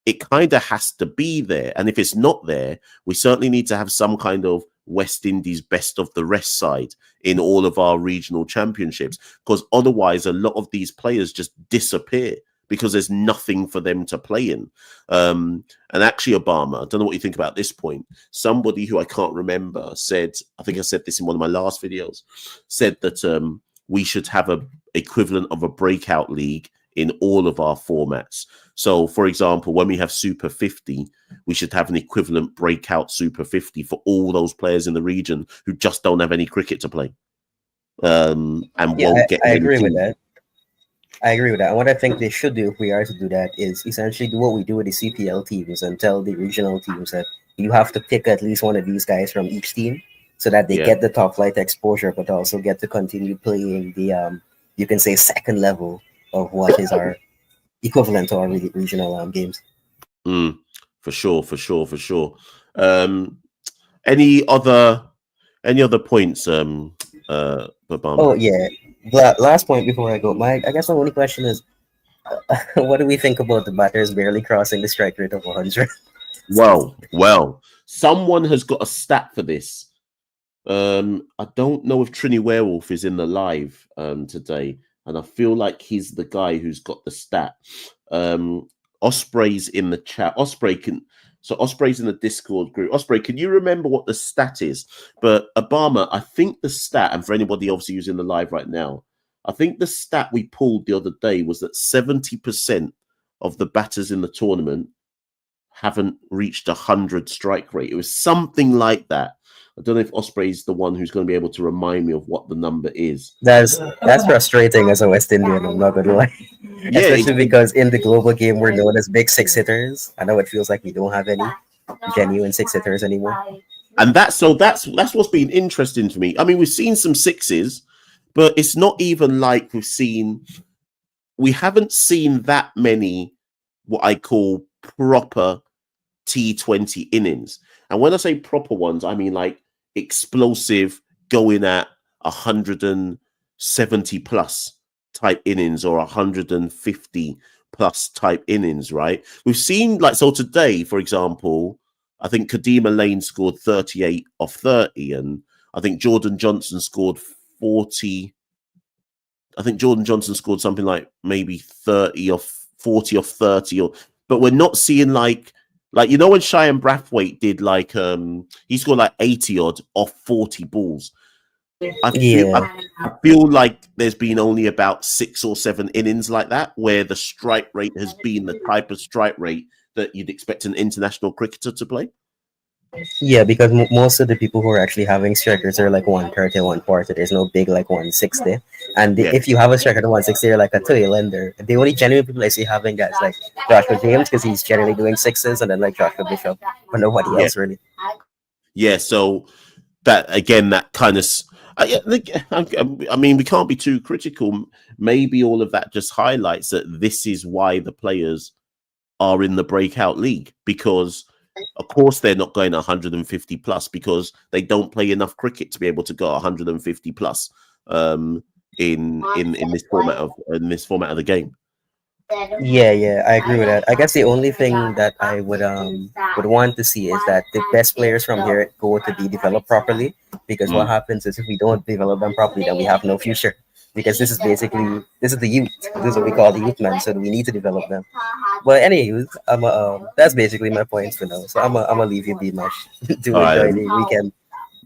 it kind of has to be there. And if it's not there, we certainly need to have some kind of West Indies best of the rest side in all of our regional championships, because otherwise a lot of these players just disappear because there's nothing for them to play in. And actually, Obama, I don't know what you think about this point. Somebody who I can't remember said, I think I said this in one of my last videos, said that we should have a equivalent of a breakout league in all of our formats. So, for example, when we have Super 50, we should have an equivalent breakout Super 50 for all those players in the region who just don't have any cricket to play. And won't get. I agree with that. I agree with that. And what I think they should do if we are to do that is essentially do what we do with the CPL teams and tell the regional teams that you have to pick at least one of these guys from each team so that they get the top flight exposure, but also get to continue playing the, you can say, second level of what is our equivalent to our regional games. For sure. Any other points, Babama? Oh, yeah. Last point before I go. I guess my only question is, what do we think about the batters barely crossing the strike rate of 100? Well, someone has got a stat for this. I don't know if Trini Werewolf is in the live today, and I feel like he's the guy who's got the stat. Osprey's in the chat. Osprey's in the Discord group. Osprey, can you remember what the stat is? But Obama, I think the stat, and for anybody obviously who's in the live right now, I think the stat we pulled the other day was that 70% of the batters in the tournament haven't reached 100 strike rate. It was something like that. I don't know if Osprey's the one who's going to be able to remind me of what the number is. That's frustrating as a West Indian, I'm not going to lie. Yeah, especially because in the global game, we're known as big six hitters. I know it feels like we don't have any. genuine six hitters anymore. And that's what's been interesting to me. I mean, we've seen some sixes, but it's not even like we haven't seen that many what I call proper T20 innings. And when I say proper ones, I mean like explosive, going at 170 plus type innings or 150 plus type innings, right? We've seen like, so today, for example, I think Kadima Lane scored 38 off 30, and I think Jordan Johnson scored 40. I think Jordan Johnson scored something like maybe 30 off 40 off 30, but we're not seeing like you know when Cheyenne Brathwaite did like he scored like 80 odd off 40 balls. I feel like there's been only about 6 or 7 innings like that where the strike rate has been the type of strike rate that you'd expect an international cricketer to play. Yeah, because most of the people who are actually having strikers are like 130, 140. There's no big like 160. And if you have a striker at 160, you're like a tail ender. The only genuine people I see having that is like Joshua James, because he's generally doing sixes, and then like Joshua Bishop, but nobody else really. Yeah, so that again, that kind of. I mean, we can't be too critical. Maybe all of that just highlights that this is why the players are in the breakout league, because of course they're not going 150 plus because they don't play enough cricket to be able to go 150 plus in this format of the game. Yeah, I agree with that. I guess the only thing that I would want to see is that the best players from here go to be developed properly. Because what happens is if we don't develop them properly, then we have no future. Because this is the youth. This is what we call the youth man. So we need to develop them. But anyways, that's basically my points for now. So I'm gonna leave you be, Mash. To enjoy the weekend.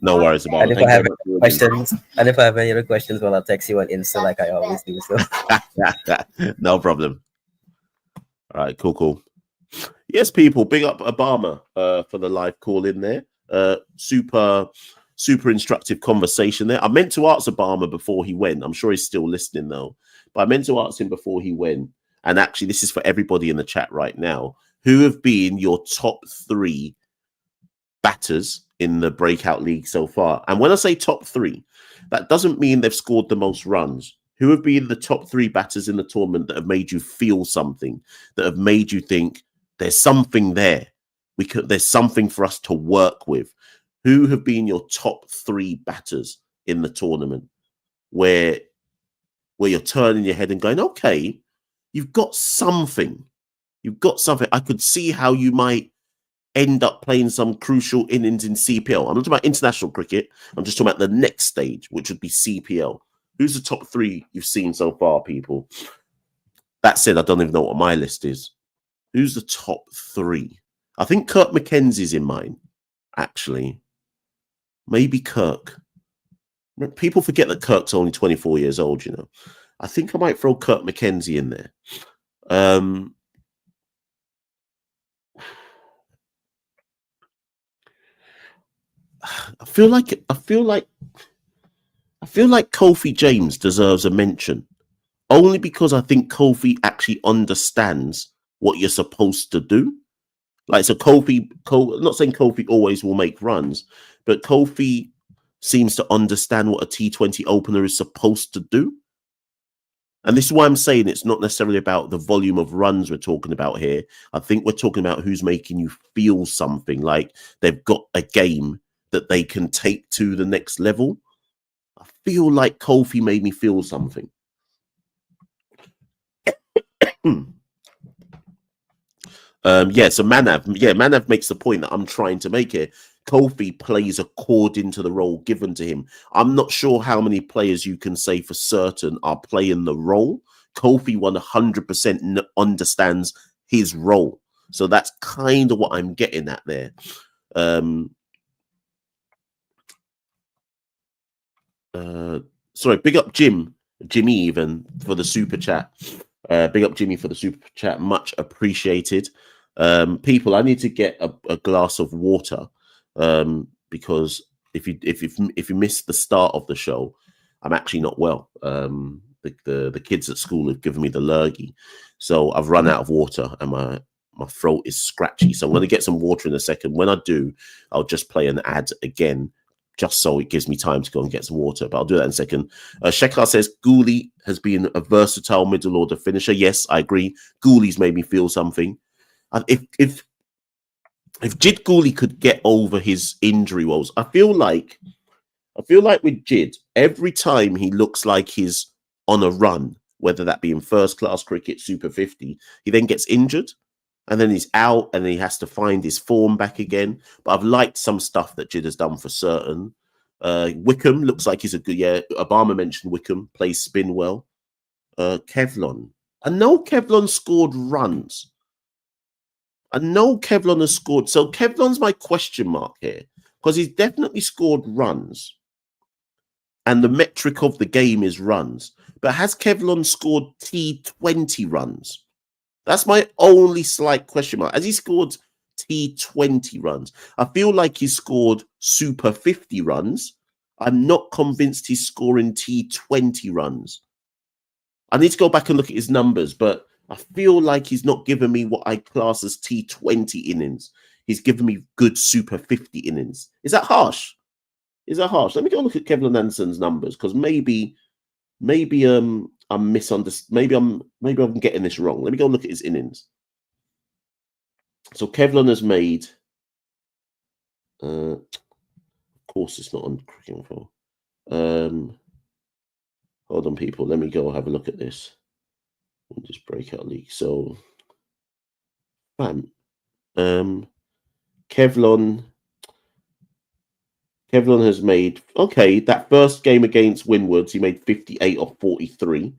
No worries about it. And if I have any other questions, well, I'll text you on Insta like I always do. So no problem. All right, cool. Yes, people, big up Obama for the live call in there. Super instructive conversation there. I meant to ask Obama before he went. I'm sure he's still listening though. But I meant to ask him before he went. And actually, this is for everybody in the chat right now. Who have been your top 3 batters in the breakout league so far? And when I say top 3, that doesn't mean they've scored the most runs. Who have been the top 3 batters in the tournament that have made you feel something, that have made you think there's something there? There's something for us to work with. Who have been your top 3 batters in the tournament where you're turning your head and going, okay, you've got something. I could see how you might end up playing some crucial innings in CPL. I'm not talking about international cricket. I'm just talking about the next stage, which would be CPL. Who's the top 3 you've seen so far, people? That said, I don't even know what my list is. Who's the top 3? I think Kirk McKenzie's in mine, actually. Maybe Kirk. People forget that Kirk's only 24 years old, you know. I think I might throw Kirk McKenzie in there. I feel like Kofi James deserves a mention, only because I think Kofi actually understands what you're supposed to do. Like, so Kofi, not saying Kofi always will make runs, but Kofi seems to understand what a T20 opener is supposed to do. And this is why I'm saying it's not necessarily about the volume of runs we're talking about here. I think we're talking about who's making you feel something, like they've got a game that they can take to the next level. I feel like Kofi made me feel something. So Manav makes the point that I'm trying to make here. Kofi plays according to the role given to him. I'm not sure how many players you can say for certain are playing the role. Kofi 100% understands his role. So that's kind of what I'm getting at there. Sorry, big up Jimmy even for the super chat. Big up Jimmy for the super chat. Much appreciated. People, I need to get a glass of water because if you miss the start of the show, I'm actually not well. The kids at school have given me the lurgy, so I've run out of water, and my throat is scratchy. So I'm going to get some water in a second. When I do, I'll just play an ad again, just so it gives me time to go and get some water. But I'll do that in a second. Shekhar says, Gouli has been a versatile middle order finisher. Yes, I agree. Gouli's made me feel something. If Jid Gouli could get over his injury woes, I feel like with Jid, every time he looks like he's on a run, whether that be in first class cricket, Super 50, he then gets injured and then he's out and then he has to find his form back again. But I've liked some stuff that Jid has done for certain. Wickham looks like he's a good, Obama mentioned Wickham, plays spin well. Kevlon. I know Kevlon scored runs. I know Kevlon has scored. So Kevlon's my question mark here because he's definitely scored runs. And the metric of the game is runs. But has Kevlon scored T20 runs? That's my only slight question mark. Has he scored T20 runs? I feel like he scored Super 50 runs. I'm not convinced he's scoring T20 runs. I need to go back and look at his numbers, but I feel like he's not giving me what I class as T20 innings. He's given me good Super 50 innings. Is that harsh? Let me go look at Kevlin Anderson's numbers because maybe I'm misunderstanding. Maybe I'm getting this wrong. Let me go look at his innings. So Kevlin has made. Of course, it's not on Cricket Info. Hold on, people. Let me go have a look at this. We'll just break out league. So, bam. Kevlon has made, that first game against Windwards, he made 58 off 43.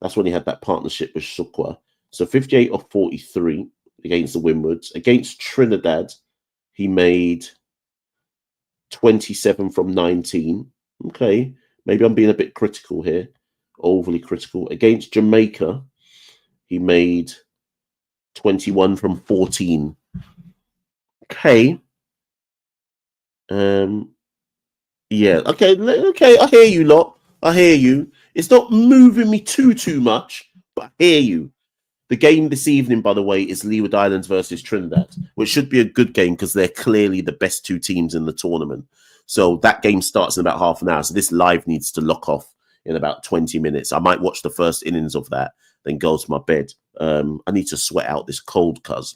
That's when he had that partnership with Shukwa. So 58 off 43 against the Windwards. Against Trinidad, he made 27 from 19. Okay, maybe I'm being a bit critical here, overly critical. Against Jamaica, he made 21 from 14. Okay. Okay, I hear you lot. I hear you. It's not moving me too much, but I hear you. The game this evening, by the way, is Leeward Islands versus Trinidad, which should be a good game because they're clearly the best two teams in the tournament. So that game starts in about half an hour. So this live needs to lock off in about 20 minutes. I might watch the first innings of that, then go to my bed. I need to sweat out this cold, cuz.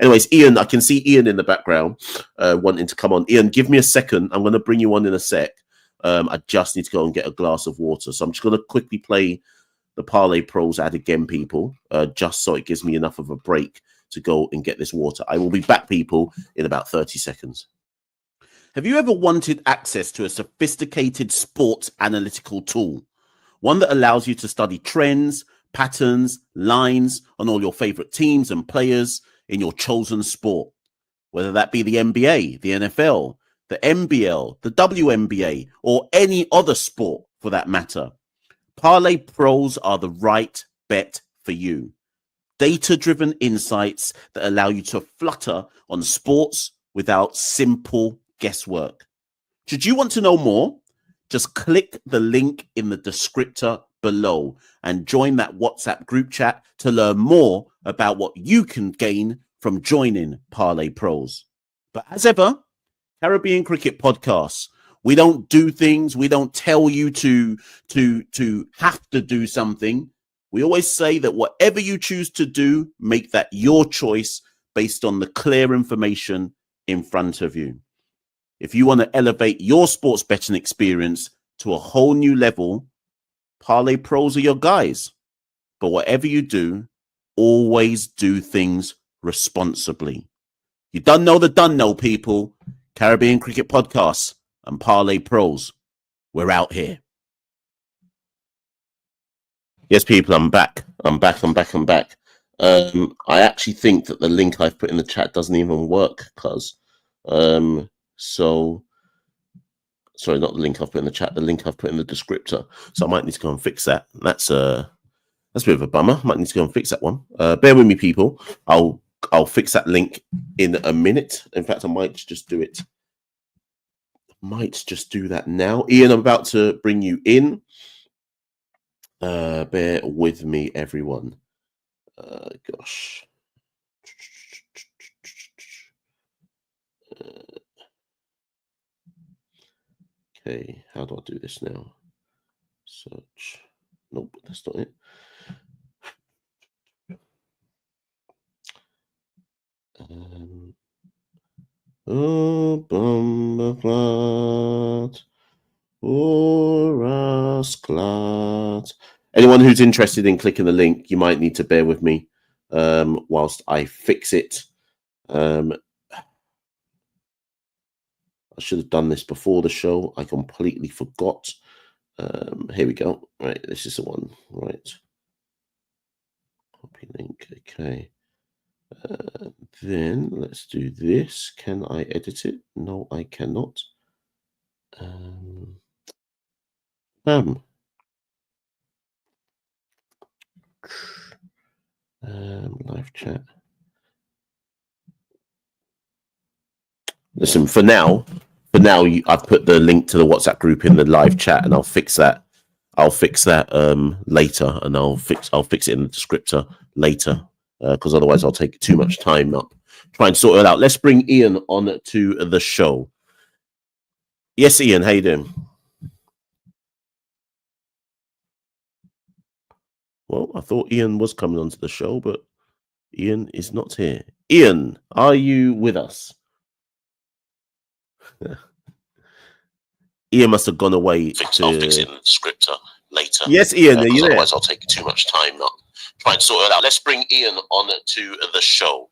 Anyways, Ian, I can see Ian in the background wanting to come on. Ian, give me a second. I'm going to bring you on in a sec. I just need to go and get a glass of water. So I'm just going to quickly play the Parlay Pros ad again, people, just so it gives me enough of a break to go and get this water. I will be back, people, in about 30 seconds. Have you ever wanted access to a sophisticated sports analytical tool? One that allows you to study trends, patterns, lines on all your favorite teams and players in your chosen sport, whether that be the NBA, the NFL, the NBL, the WNBA, or any other sport for that matter. Parlay Pros are the right bet for you. Data-driven insights that allow you to flutter on sports without simple guesswork. Should you want to know more? Just click the link in the descriptor below and join that WhatsApp group chat to learn more about what you can gain from joining Parlay Pros. But as ever, Caribbean Cricket Podcasts, we don't do things. We don't tell you to have to do something. We always say that whatever you choose to do, make that your choice based on the clear information in front of you. If you want to elevate your sports betting experience to a whole new level, Parlay Pros are your guys. But whatever you do, always do things responsibly. You don't know, people. Caribbean Cricket Podcasts and Parlay Pros. We're out here. Yes, people, I'm back. I'm back. I actually think that the link I've put in the chat doesn't even work, cuz. So, sorry, not the link I've put in the chat, the link I've put in the descriptor. So I might need to go and fix that. That's a bit of a bummer. Might need to go and fix that one. Bear with me, people. I'll fix that link in a minute. In fact, I might just do it. Might just do that now. Ian, I'm about to bring you in. Bear with me, everyone. Gosh. Okay, how do I do this now? Search. Nope, that's not it. Anyone who's interested in clicking the link, you might need to bear with me whilst I fix it. I should have done this before the show. I completely forgot. Here we go. Right, this is the one. Right. Copy link. Okay. Then let's do this. Can I edit it? No, I cannot. Live chat. Listen, for now, I've put the link to the WhatsApp group in the live chat, and I'll fix that. Later, and I'll fix it in the descriptor later, because otherwise I'll take too much time up trying to sort it out. Let's bring Ian on to the show. Yes, Ian, how you doing? Well, I thought Ian was coming onto the show, but Ian is not here. Ian, are you with us? Ian must have gone away. I'll fix it in the descriptor later. Yes, Ian, are you there? Otherwise, I'll take too much time up trying to sort it out. Let's bring Ian on to the show.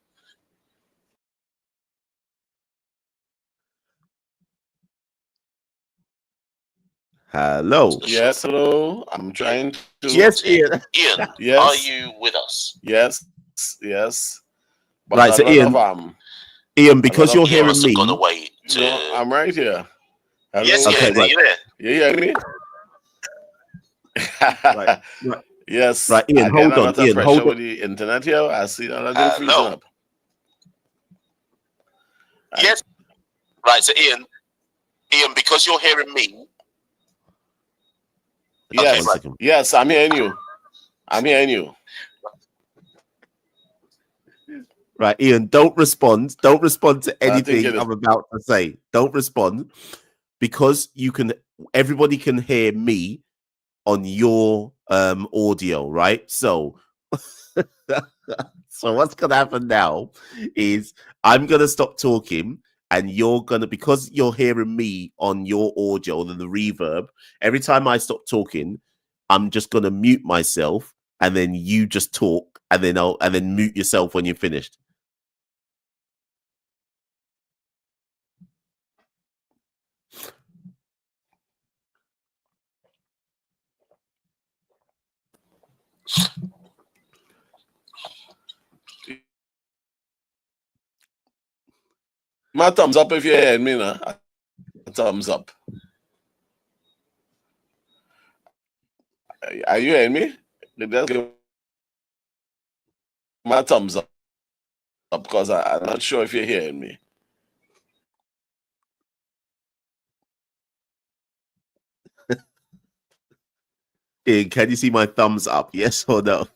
Hello. Yes, hello. I'm trying to. Yes, Ian. Ian, yes. Are you with us? Yes. But right, so Ian. Ian, because you're hearing me. Gone away to... No, I'm right here. Hello? Yes, okay, right. You hear me? right. Yes. Right, Ian, hold on. Ian, hold on. With the internet here, I see another freezing up. Yes. Right, so Ian, because you're hearing me. Yes, okay, right. Yes, I'm hearing you. Right, Ian, don't respond. Don't respond to anything I'm about to say. Don't respond, because everybody can hear me on your audio, right? So so what's gonna happen now is I'm gonna stop talking, and you're gonna, because you're hearing me on your audio, the reverb, every time I stop talking, I'm just gonna mute myself, and then you just talk, and then mute yourself when you're finished. My thumbs up if you're hearing me now. Thumbs up. Are you hearing me? Just give my thumbs up because I'm not sure if you're hearing me. Ian, can you see my thumbs up? Yes or no?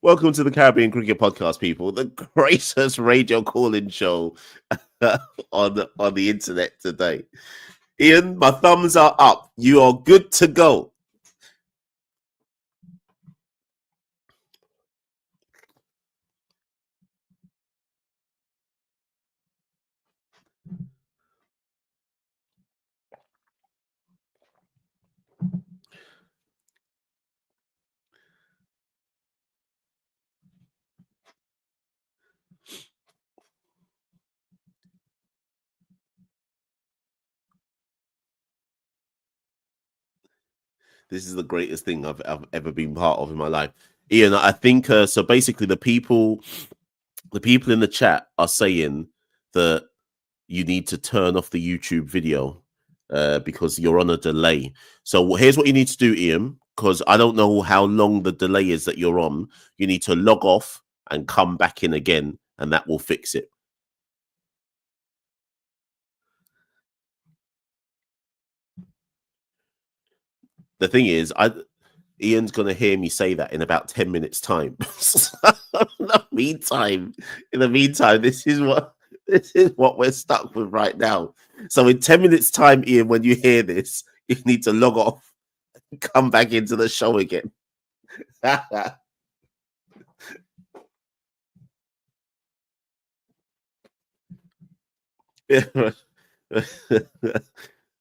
Welcome to the Caribbean Cricket Podcast, people. The greatest radio call-in show on the internet today. Ian, my thumbs are up. You are good to go. This is the greatest thing I've ever been part of in my life. Ian, I think so. Basically, the people in the chat are saying that you need to turn off the YouTube video because you're on a delay. So here's what you need to do, Ian, because I don't know how long the delay is that you're on. You need to log off and come back in again, and that will fix it. the thing is, Ian's gonna hear me say that in about 10 minutes' time. In the meantime, this is what we're stuck with right now. So in 10 minutes' time, Ian, when you hear this, you need to log off and come back into the show again.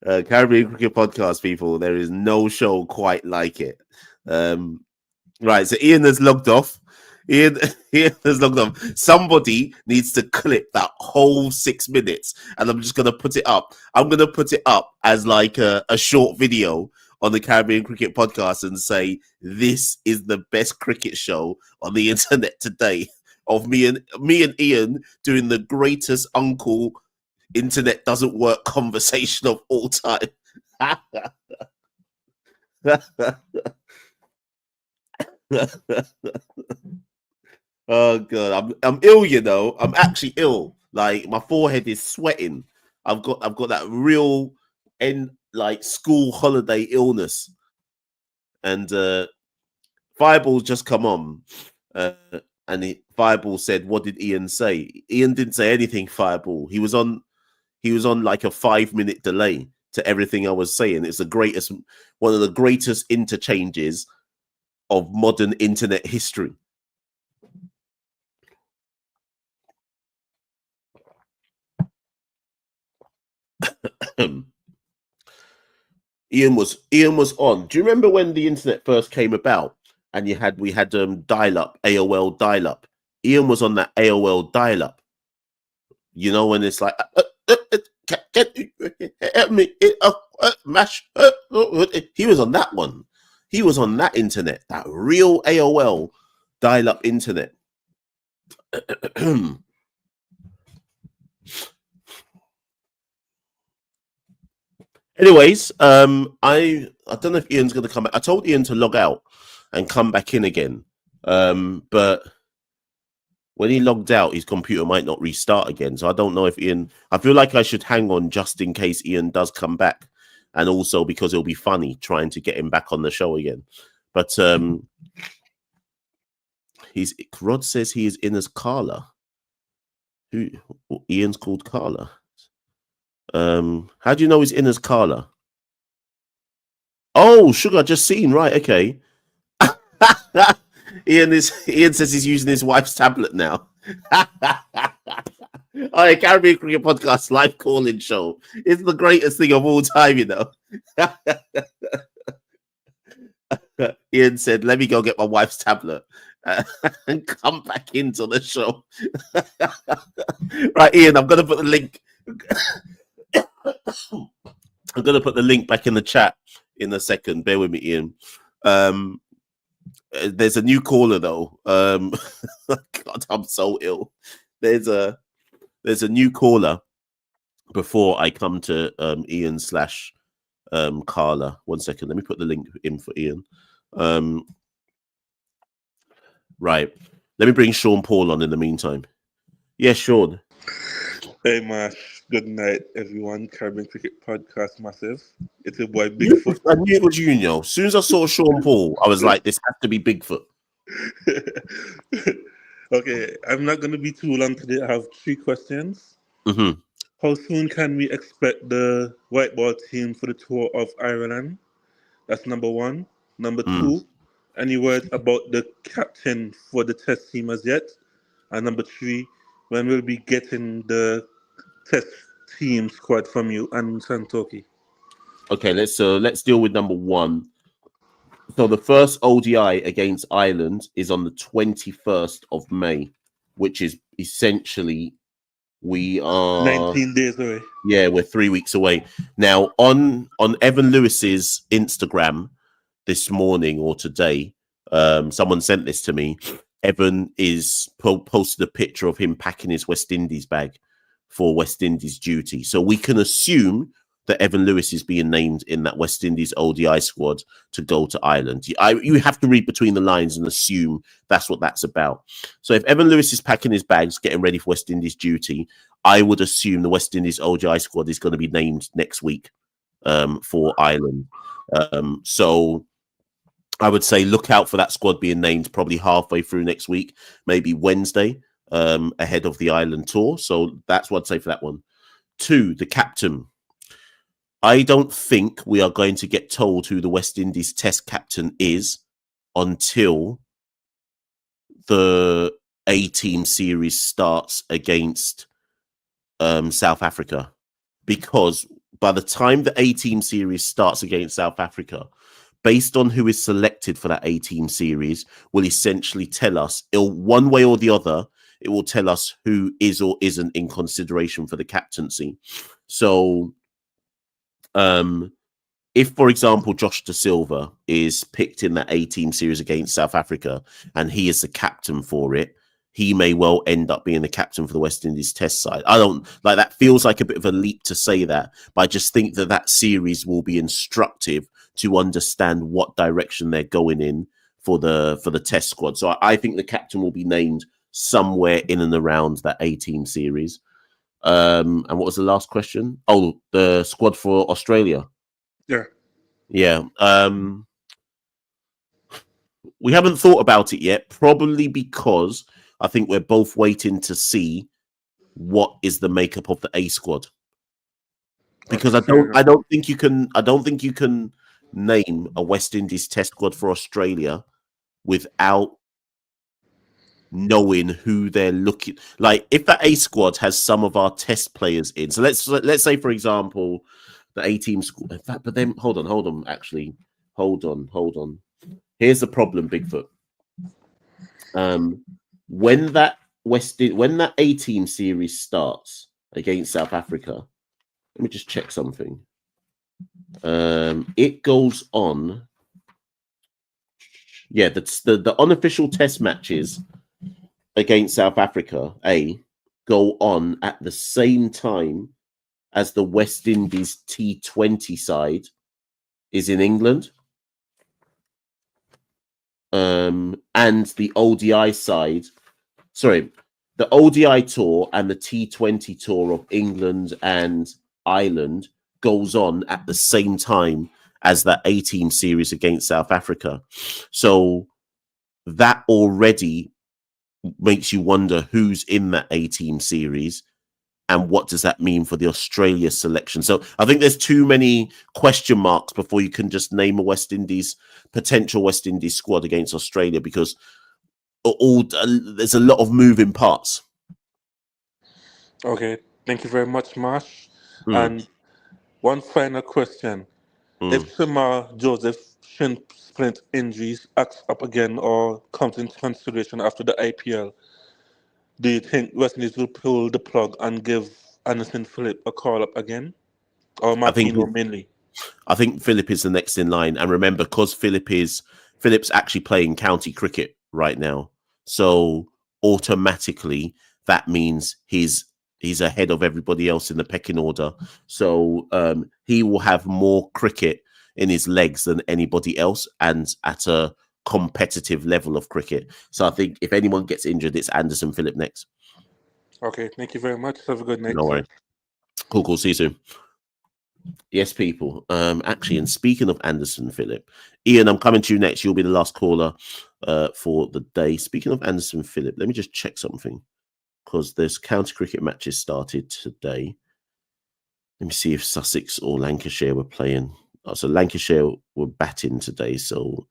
Caribbean Cricket Podcast, people. There is no show quite like it. Right, so Ian has logged off. Ian has logged off. Somebody needs to clip that whole 6 minutes, and I'm just gonna put it up. I'm gonna put it up as like a short video on the Caribbean Cricket Podcast and say this is the best cricket show on the internet today. Of me and Ian doing the greatest uncle internet doesn't work conversation of all time. Oh god, I'm ill, you know. I'm actually ill. Like my forehead is sweating. I've got that real like school holiday illness. And Fireball's just come on. And Fireball said, "What did Ian say?" Ian didn't say anything. Fireball. He was on like a 5-minute delay to everything I was saying. It's one of the greatest interchanges of modern internet history. Ian was on. Do you remember when the internet first came about and we had dial-up, AOL dial-up? Ian was on that AOL dial-up. You know, when it's like mash. He was on that one. He was on that internet, that real AOL dial-up internet. Anyways, I don't know if Ian's going to come back. I told Ian to log out and come back in again. But when he logged out, his computer might not restart again. So I don't know if Ian... I feel like I should hang on just in case Ian does come back. And also because it'll be funny trying to get him back on the show again. But Rod says he is in as Carla. Ian's called Carla. How do you know he's in as Carla? Oh, Sugar, just seen. Right, okay. Ian says he's using his wife's tablet now. All right, Caribbean Cricket Podcast live call-in show. It's the greatest thing of all time, you know. Ian said, "Let me go get my wife's tablet and come back into the show." Right, Ian, I'm going to put the link. I'm going to put the link back in the chat in a second. Bear with me, Ian. There's a new caller though. God, I'm so ill. There's a new caller before I come to Ian / Carla. 1 second. Let me put the link in for Ian. Right. Let me bring Sean Paul on in the meantime. Yes, Sean. Hey, Mash. Good night, everyone. Caribbean Cricket Podcast Massive. It's your boy Bigfoot. I knew it was you, know. As soon as I saw Sean Paul, I was like, this has to be Bigfoot. Okay, I'm not going to be too long today. I have 3 questions. Mm-hmm. How soon can we expect the white ball team for the tour of Ireland? That's number 1. Number 2, any words about the captain for the test team as yet? And number 3, when we'll be getting the test team squad from you and Santoki? Okay, let's deal with number 1. So the first ODI against Ireland is on the 21st of May, which is essentially we are 19 days away. Yeah, we're 3 weeks away. Now on Evan Lewis's Instagram this morning or today, someone sent this to me. Evan is posted a picture of him packing his West Indies bag for West Indies duty. So we can assume that Evan Lewis is being named in that West Indies ODI squad to go to Ireland. You have to read between the lines and assume that's what that's about. So if Evan Lewis is packing his bags, getting ready for West Indies duty, I would assume the West Indies ODI squad is going to be named next week for Ireland. So I would say look out for that squad being named probably halfway through next week, maybe Wednesday, ahead of the Ireland tour. So that's what I'd say for that one. 2, the captain. I don't think we are going to get told who the West Indies Test captain is until the A-team series starts against South Africa, because by the time the A-team series starts against South Africa, based on who is selected for that A-team series, will essentially tell us, one way or the other, it will tell us who is or isn't in consideration for the captaincy. So, if, for example, Josh Da Silva is picked in that A-team series against South Africa and he is the captain for it, he may well end up being the captain for the West Indies Test side. I don't like that. Feels like a bit of a leap to say that, but I just think that that series will be instructive to understand what direction they're going in for the Test squad. So I think the captain will be named somewhere in and around that A-team series. And what was the last question? Oh, the squad for Australia. Yeah. We haven't thought about it yet, probably because I think we're both waiting to see what is the makeup of the A squad. Because I don't think you can name a West Indies Test squad for Australia without knowing who they're looking. Like if that A squad has some of our Test players in, so let's say for example the A-team squad. In fact, but then hold on. Actually, hold on. Here's the problem, Bigfoot. When that A-team series starts against South Africa, let me just check something. It goes on. Yeah, the unofficial Test matches against South Africa go on at the same time as the West Indies T20 side is in England. And the ODI side, the ODI tour and the T20 tour of England and Ireland goes on at the same time as that A-team series against South Africa. So that already makes you wonder who's in that A-team series and what does that mean for the Australia selection. So I think there's too many question marks before you can just name a potential West Indies squad against Australia, because there's a lot of moving parts. Okay, thank you very much, Marsh. And one final question. If Shamar Joseph shin splint injuries acts up again or comes into consideration after the IPL, do you think West Indies will pull the plug and give Anderson Phillip a call up again? Or Martino mainly? I think Phillip is the next in line. And remember, because Phillip's actually playing county cricket right now. So automatically that means he's ahead of everybody else in the pecking order. So he will have more cricket in his legs than anybody else and at a competitive level of cricket. So I think if anyone gets injured, it's Anderson Phillip next. Okay, thank you very much. Have a good night. No worries. Cool. See you soon. Yes, people. Actually, and speaking of Anderson Phillip, Ian, I'm coming to you next. You'll be the last caller for the day. Speaking of Anderson Phillip, let me just check something, because there's county cricket matches started today. Let me see if Sussex or Lancashire were playing. So Lancashire were batting today, so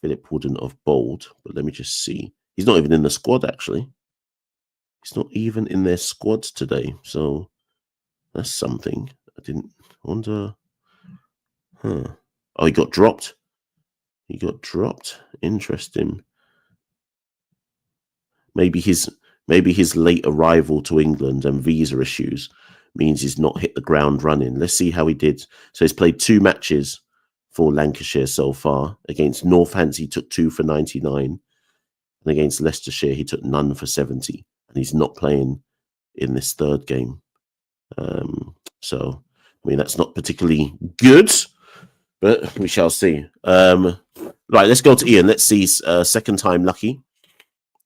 Phillip wouldn't have bowled. But let me just see. He's not even in the squad, actually. He's not even in their squad today. So that's something. I didn't wonder. Oh, he got dropped. Interesting. Maybe his late arrival to England and visa issues means he's not hit the ground running. Let's see how he did. So he's played 2 matches for Lancashire so far. Against Northants, he took 2 for 99. And against Leicestershire, he took none for 70. And he's not playing in this 3rd game. So, I mean, that's not particularly good, but we shall see. Right, let's go to Ian. Let's see, second time lucky.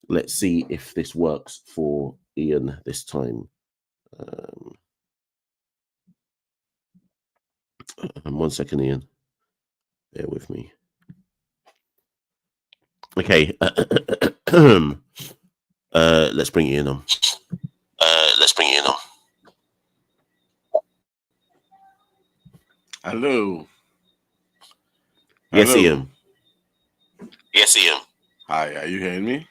Let's see if this works for Ian this time. 1 second, Ian. Bear with me. Okay. Let's bring it in on. Hello. Yes, Hello. Ian. Hi, are you hearing me?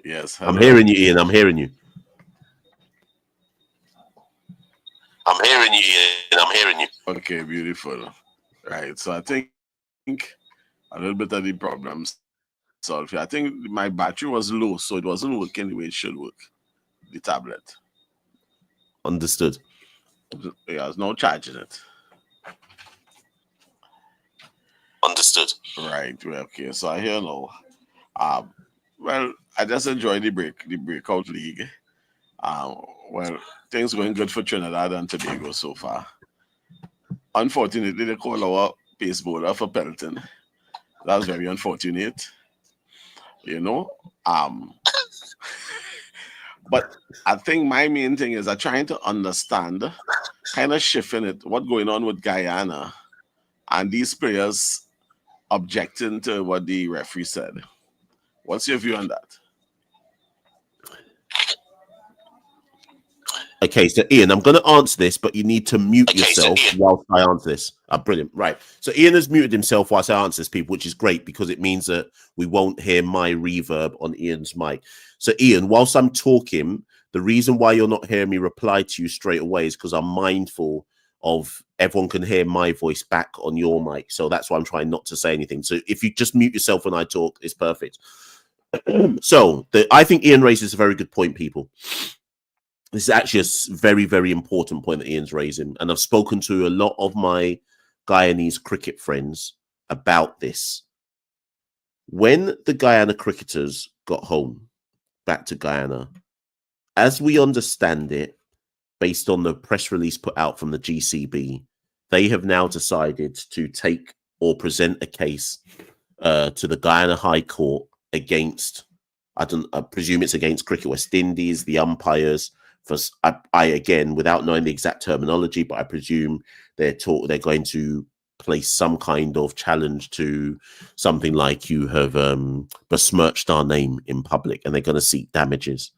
Yes, hello. I'm hearing you, Ian. I'm hearing you. Okay, beautiful. Right, so I think a little bit of the problems solved here. I think my battery was low, so it wasn't working the way it should work. The tablet. Understood. Yeah, there's no charging it. Right, well, okay. So I hear now. Well, I just enjoyed the breakout league. Well, things going good for Trinidad and Tobago so far. Unfortunately, they call our pace bowler for Pelton. That was very unfortunate. You know. But I think my main thing is I'm trying to understand, kind of shifting it, what's going on with Guyana and these players objecting to what the referee said. What's your view on that? Okay, so Ian, I'm going to answer this, but you need to mute yourself whilst I answer this. Brilliant. Right. So Ian has muted himself whilst I answer this, people, which is great because it means that we won't hear my reverb on Ian's mic. So Ian, whilst I'm talking, the reason why you're not hearing me reply to you straight away is because I'm mindful of everyone can hear my voice back on your mic. So that's why I'm trying not to say anything. So if you just mute yourself when I talk, it's perfect. So I think Ian raises a very good point, people. This is actually a very, very important point that Ian's raising. And I've spoken to a lot of my Guyanese cricket friends about this. When the Guyana cricketers got home, back to Guyana, as we understand it, based on the press release put out from the GCB, they have now decided to take or present a case to the Guyana High Court against, I presume it's against Cricket West Indies, the umpires. For I again, without knowing the exact terminology, but I presume they're going to place some kind of challenge to something like you have besmirched our name in public, and they're going to seek damages.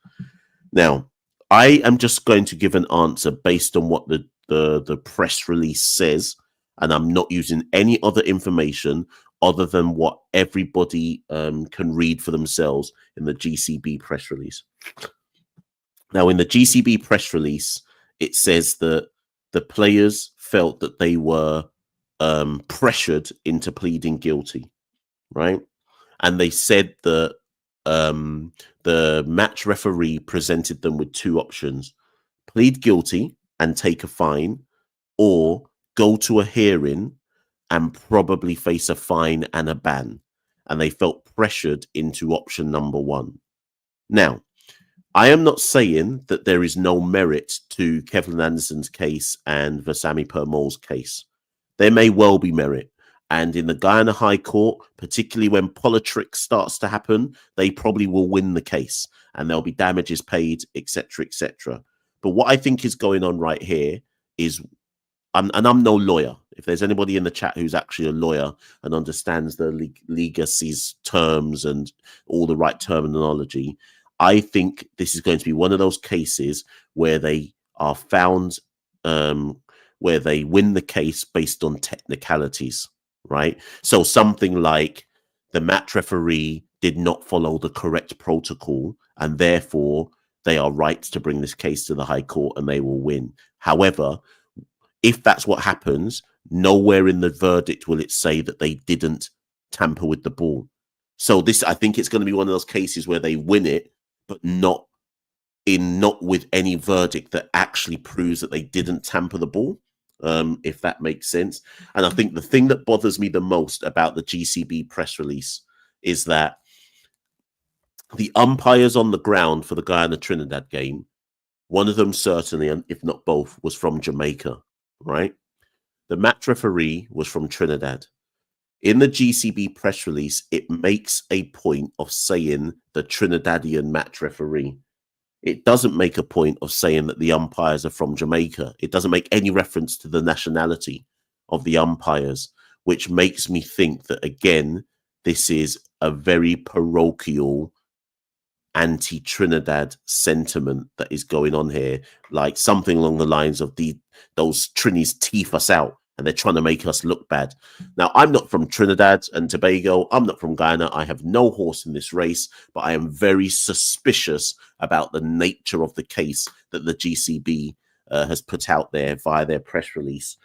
Now, I am just going to give an answer based on what the press release says, and I'm not using any other information other than what everybody can read for themselves in the GCB press release. Now, in the GCB press release, it says that the players felt that they were pressured into pleading guilty, right? And they said that the match referee presented them with two options: plead guilty and take a fine, or go to a hearing and probably face a fine and a ban. And they felt pressured into option number one. Now, I am not saying that there is no merit to Kevin Anderson's case and Vasami Permol's case. There may well be merit. And in the Guyana High Court, particularly when politics starts to happen, they probably will win the case and there'll be damages paid, etc., etc. But what I think is going on right here is, and I'm no lawyer. If there's anybody in the chat who's actually a lawyer and understands the legacies terms and all the right terminology, I think this is going to be one of those cases where they are found, where they win the case based on technicalities, right? So something like the match referee did not follow the correct protocol, and therefore they are right to bring this case to the High Court and they will win. However, if that's what happens, nowhere in the verdict will it say that they didn't tamper with the ball. So this, I think it's going to be one of those cases where they win it, but not with any verdict that actually proves that they didn't tamper the ball, if that makes sense. And I think the thing that bothers me the most about the GCB press release is that the umpires on the ground for the Guyana-Trinidad game, one of them certainly, and if not both, was from Jamaica, right? The match referee was from Trinidad. In the GCB press release, it makes a point of saying the Trinidadian match referee. it doesn't make a point of saying that the umpires are from Jamaica. It doesn't make any reference to the nationality of the umpires, which makes me think that, again, this is a very parochial anti-Trinidad sentiment that is going on here, like something along the lines of those Trinis teeth us out and they're trying to make us look bad. Now, I'm not from Trinidad and Tobago. I'm not from Guyana. I have no horse in this race, but I am very suspicious about the nature of the case that the GCB has put out there via their press release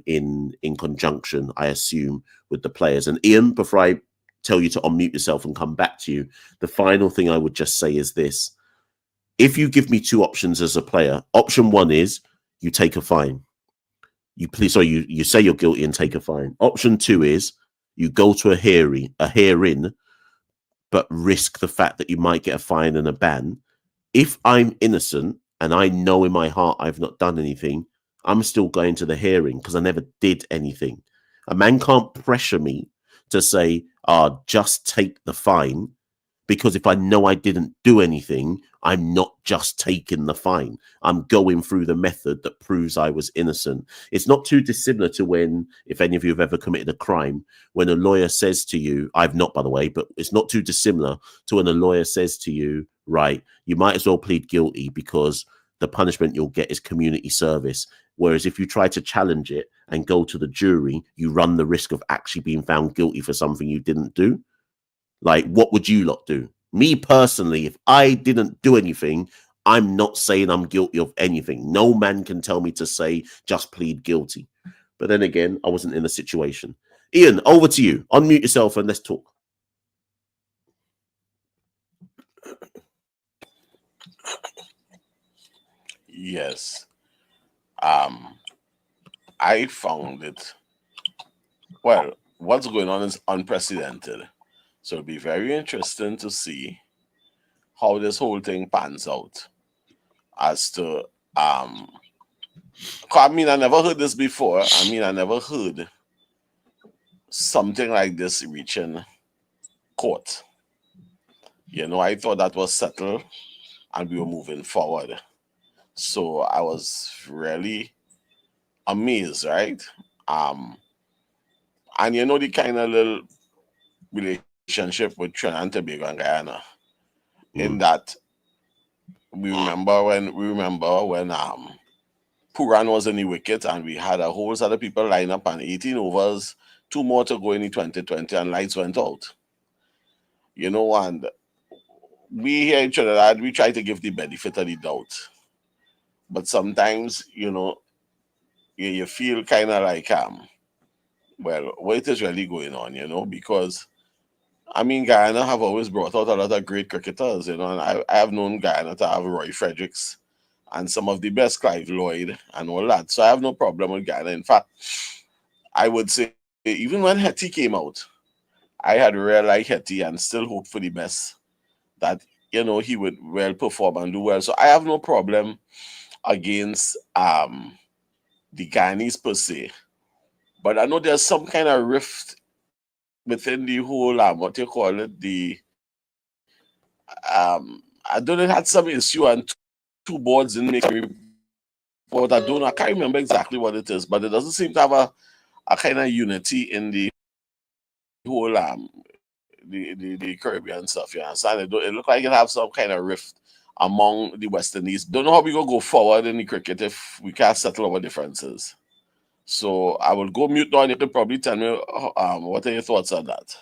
in conjunction, I assume, with the players. And Ian, before I tell you to unmute yourself and come back to you, the final thing I would just say is this. If you give me two options as a player, option one is you take a fine. You say you're guilty and take a fine. Option two is you go to a hearing, but risk the fact that you might get a fine and a ban. If I'm innocent and I know in my heart I've not done anything, I'm still going to the hearing because I never did anything. A man can't pressure me to say, just take the fine, because if I know I didn't do anything, I'm not just taking the fine. I'm going through the method that proves I was innocent. It's not too dissimilar to when, if any of you have ever committed a crime, when a lawyer says to you, I've not, by the way, but it's not too dissimilar to when a lawyer says to you, right, you might as well plead guilty because the punishment you'll get is community service. Whereas if you try to challenge it and go to the jury, you run the risk of actually being found guilty for something you didn't do. Like, what would you lot do? Me personally, if I didn't do anything, I'm not saying I'm guilty of anything. No man can tell me to say, just plead guilty. But then again, I wasn't in a situation. Ian, over to you. Unmute yourself and let's talk. Yes. I found it, well, what's going on is unprecedented. So it'll be very interesting to see how this whole thing pans out. As to, I mean, I never heard this before. I mean, I never heard something like this reaching court. You know, I thought that was settled and we were moving forward. So I was really amazed, right? And you know the kind of little relationship with Trinidad and Tobago and Guyana, in that we remember when Puran was in the wicket and we had a whole set of people line up and 18 overs, 2 more to go in the 2020 and lights went out. You know, and we here in Trinidad, we try to give the benefit of the doubt. But sometimes, you know, you feel kind of like, well, what is really going on, you know? Because, I mean, Guyana have always brought out a lot of great cricketers, you know, and I have known Guyana to have Roy Fredericks and some of the best, Clive Lloyd and all that. So I have no problem with Guyana. In fact, I would say, even when Hetty came out, I had really liked Hetty and still hope for the best, that, you know, he would well perform and do well. So I have no problem against the Guyanese per se. But I know there's some kind of rift within the whole, what you call it, I don't know, it had some issue and two boards didn't make me, but I can't remember exactly what it is, but it doesn't seem to have a kind of unity in the whole, the Caribbean stuff, you understand? It looked like it have some kind of rift among the West Indies. Don't know how we gonna go forward in the cricket if we can't settle our differences. So I will go mute now and you can probably tell me what are your thoughts on that?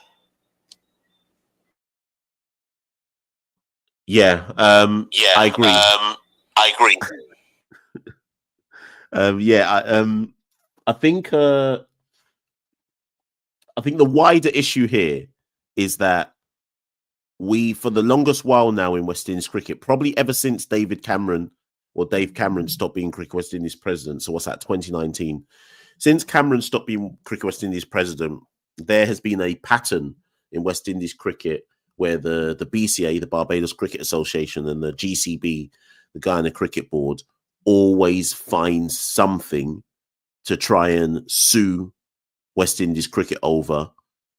Yeah, I agree. I agree. I think the wider issue here is that we, for the longest while now in West Indies cricket, probably ever since Dave Cameron stopped being Cricket West Indies president. So what's that, 2019? Since Cameron stopped being Cricket West Indies president, there has been a pattern in West Indies cricket where the BCA, the Barbados Cricket Association, and the GCB, the Guyana Cricket Board, always find something to try and sue West Indies cricket over,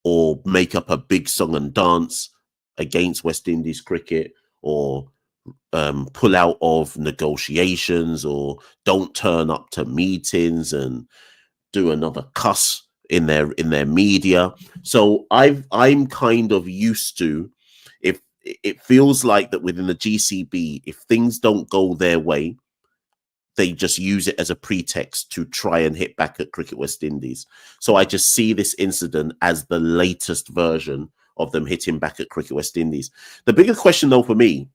or make up a big song and dance against West Indies cricket, or pull out of negotiations or don't turn up to meetings and do another cuss in their media. So I'm kind of used to, if it feels like that within the GCB, if things don't go their way, they just use it as a pretext to try and hit back at Cricket West Indies. So I just see this incident as the latest version of them hitting back at Cricket West Indies. The bigger question, though, for me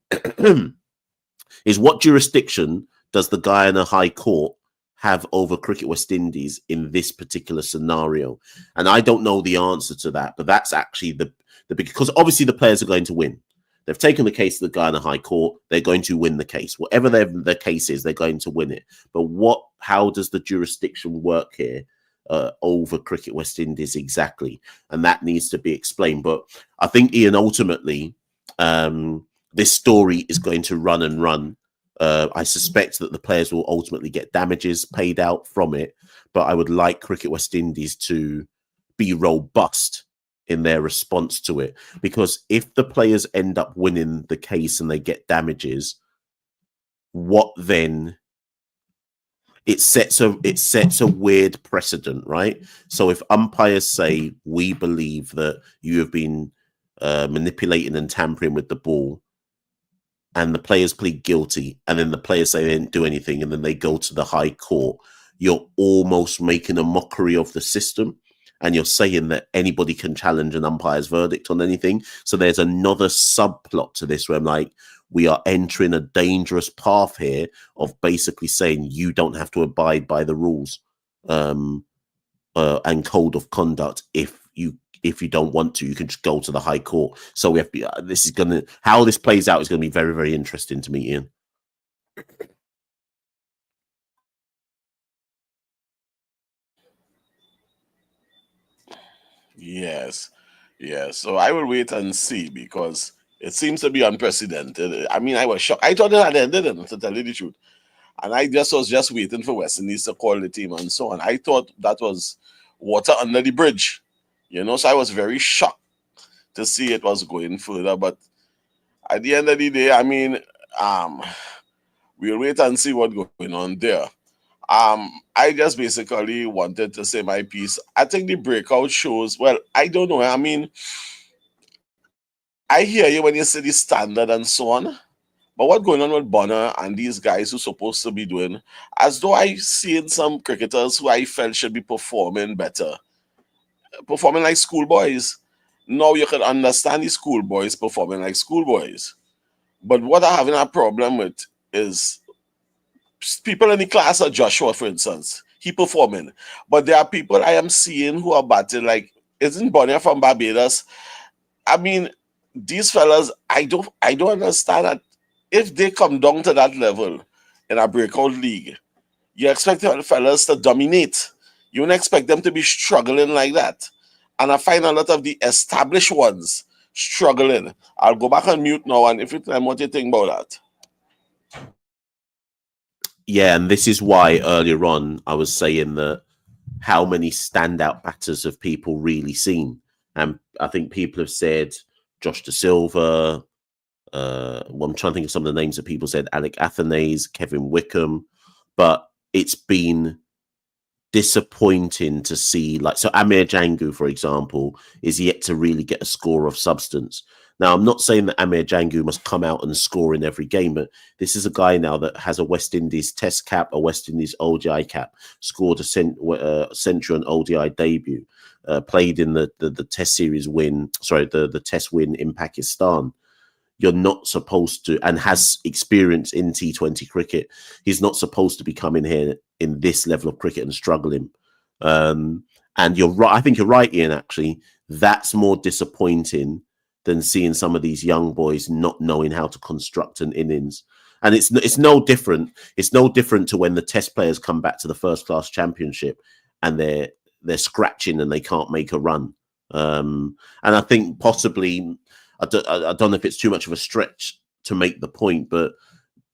is what jurisdiction does the Guyana High Court have over Cricket West Indies in this particular scenario? And I don't know the answer to that, but that's actually the big, because obviously the players are going to win. They've taken the case to the Guyana High Court. They're going to win the case. Whatever their case is, they're going to win it. But how does the jurisdiction work here over Cricket West Indies exactly? And that needs to be explained. But I think, Ian, ultimately, this story is going to run and run. I suspect that the players will ultimately get damages paid out from it. But I would like Cricket West Indies to be robust in their response to it, because if the players end up winning the case and they get damages, what then? It sets a weird precedent, right? So if umpires say, we believe that you have been manipulating and tampering with the ball, and the players plead guilty, and then the players say they didn't do anything, and then they go to the High Court, you're almost making a mockery of the system. And you're saying that anybody can challenge an umpire's verdict on anything. So there's another subplot to this where I'm like, we are entering a dangerous path here of basically saying you don't have to abide by the rules and code of conduct. If you don't want to, you can just go to the High Court. So we have to, how this plays out is going to be very, very interesting to me, Ian. Yes. So I will wait and see, because it seems to be unprecedented. I mean, I was shocked. I thought it had ended, to tell you the truth. And I was just waiting for West Indies to call the team and so on. I thought that was water under the bridge, so I was very shocked to see it was going further. But at the end of the day, I mean, we'll wait and see what's going on there. I just basically wanted to say my piece. I think the breakout shows, well, I don't know. I mean, I hear you when you say the standard and so on, but what's going on with Bonner and these guys who are supposed to be doing, as though I seen some cricketers who I felt should be performing better, performing like schoolboys. Now you can understand the schoolboys performing like schoolboys. But what I have a problem with is people in the class of Joshua, for instance, he performing. But there are people I am seeing who are batting like, isn't Bonner from Barbados? I mean, these fellas, I don't understand that if they come down to that level in a breakout league, you expect the fellas to dominate. You don't expect them to be struggling like that. And I find a lot of the established ones struggling. I'll go back on mute now, and if you tell me what you think about that. Yeah, and this is why earlier on I was saying that how many standout batters have people really seen? And I think people have said Josh De Silva. I'm trying to think of some of the names that people said. Alec Athanaze, Kevin Wickham. But it's been disappointing to see, like, so Amir Jangu, for example, is yet to really get a score of substance. Now, I'm not saying that Amir Jangu must come out and score in every game, but this is a guy now that has a West Indies Test cap, a West Indies ODI cap, scored a century and ODI debut, played in the Test series win, the Test win in Pakistan. You're not supposed to, and has experience in T20 cricket. He's not supposed to be coming here in this level of cricket and struggling. And you're right. I think you're right, Ian. Actually, that's more disappointing than seeing some of these young boys not knowing how to construct an innings. And it's no different. It's no different to when the Test players come back to the first class championship and they're scratching and they can't make a run. And I think possibly, I don't know if it's too much of a stretch to make the point, but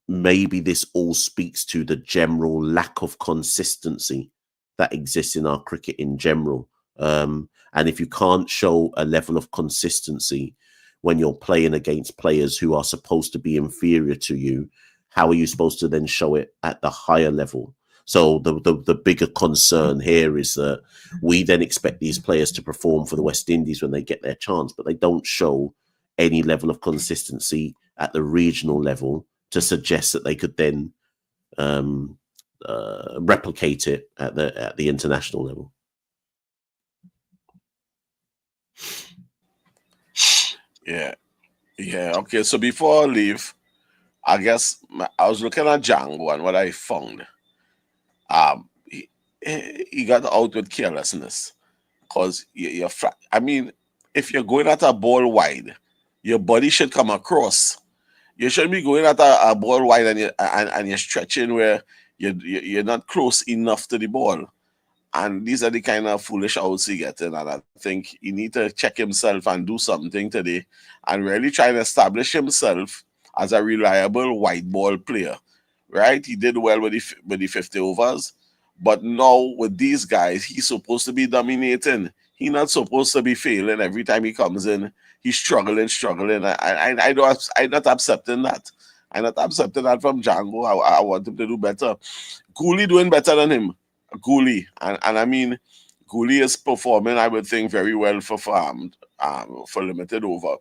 maybe this all speaks to the general lack of consistency that exists in our cricket in general. And if you can't show a level of consistency when you're playing against players who are supposed to be inferior to you, how are you supposed to then show it at the higher level? So the bigger concern here is that we then expect these players to perform for the West Indies when they get their chance, but they don't show any level of consistency at the regional level to suggest that they could then replicate it at the international level. Yeah. Okay, so before I leave, I guess I was looking at Django, and what I found, he got out with carelessness, because I mean, if you're going at a ball wide, your body should come across. You shouldn't be going at a ball wide and you're stretching where you're not close enough to the ball. And these are the kind of foolish outs he getting. And I think he need to check himself and do something today and really try to establish himself as a reliable white ball player. Right? He did well with the 50 overs. But now with these guys, he's supposed to be dominating. He's not supposed to be failing every time he comes in. He's struggling. I'm not accepting that. I'm not accepting that from Django. I want him to do better. Cooley doing better than him. Cooley. And I mean, Cooley is performing, I would think, very well for limited over.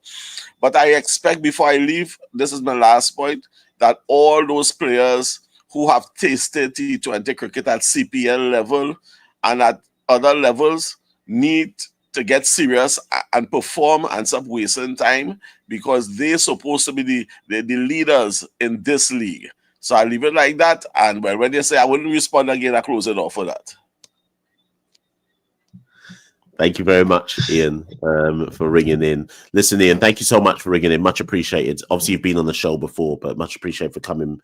But I expect, before I leave, this is my last point, that all those players who have tasted T20 cricket at CPL level and at other levels need to get serious and perform and stop wasting time, because they're supposed to be the leaders in this league. So I leave it like that. And well, when they say I wouldn't respond again, I close it off for that. Thank you very much, Ian, for ringing in. Listen, Ian, thank you so much for ringing in. Much appreciated. Obviously, you've been on the show before, but much appreciated for coming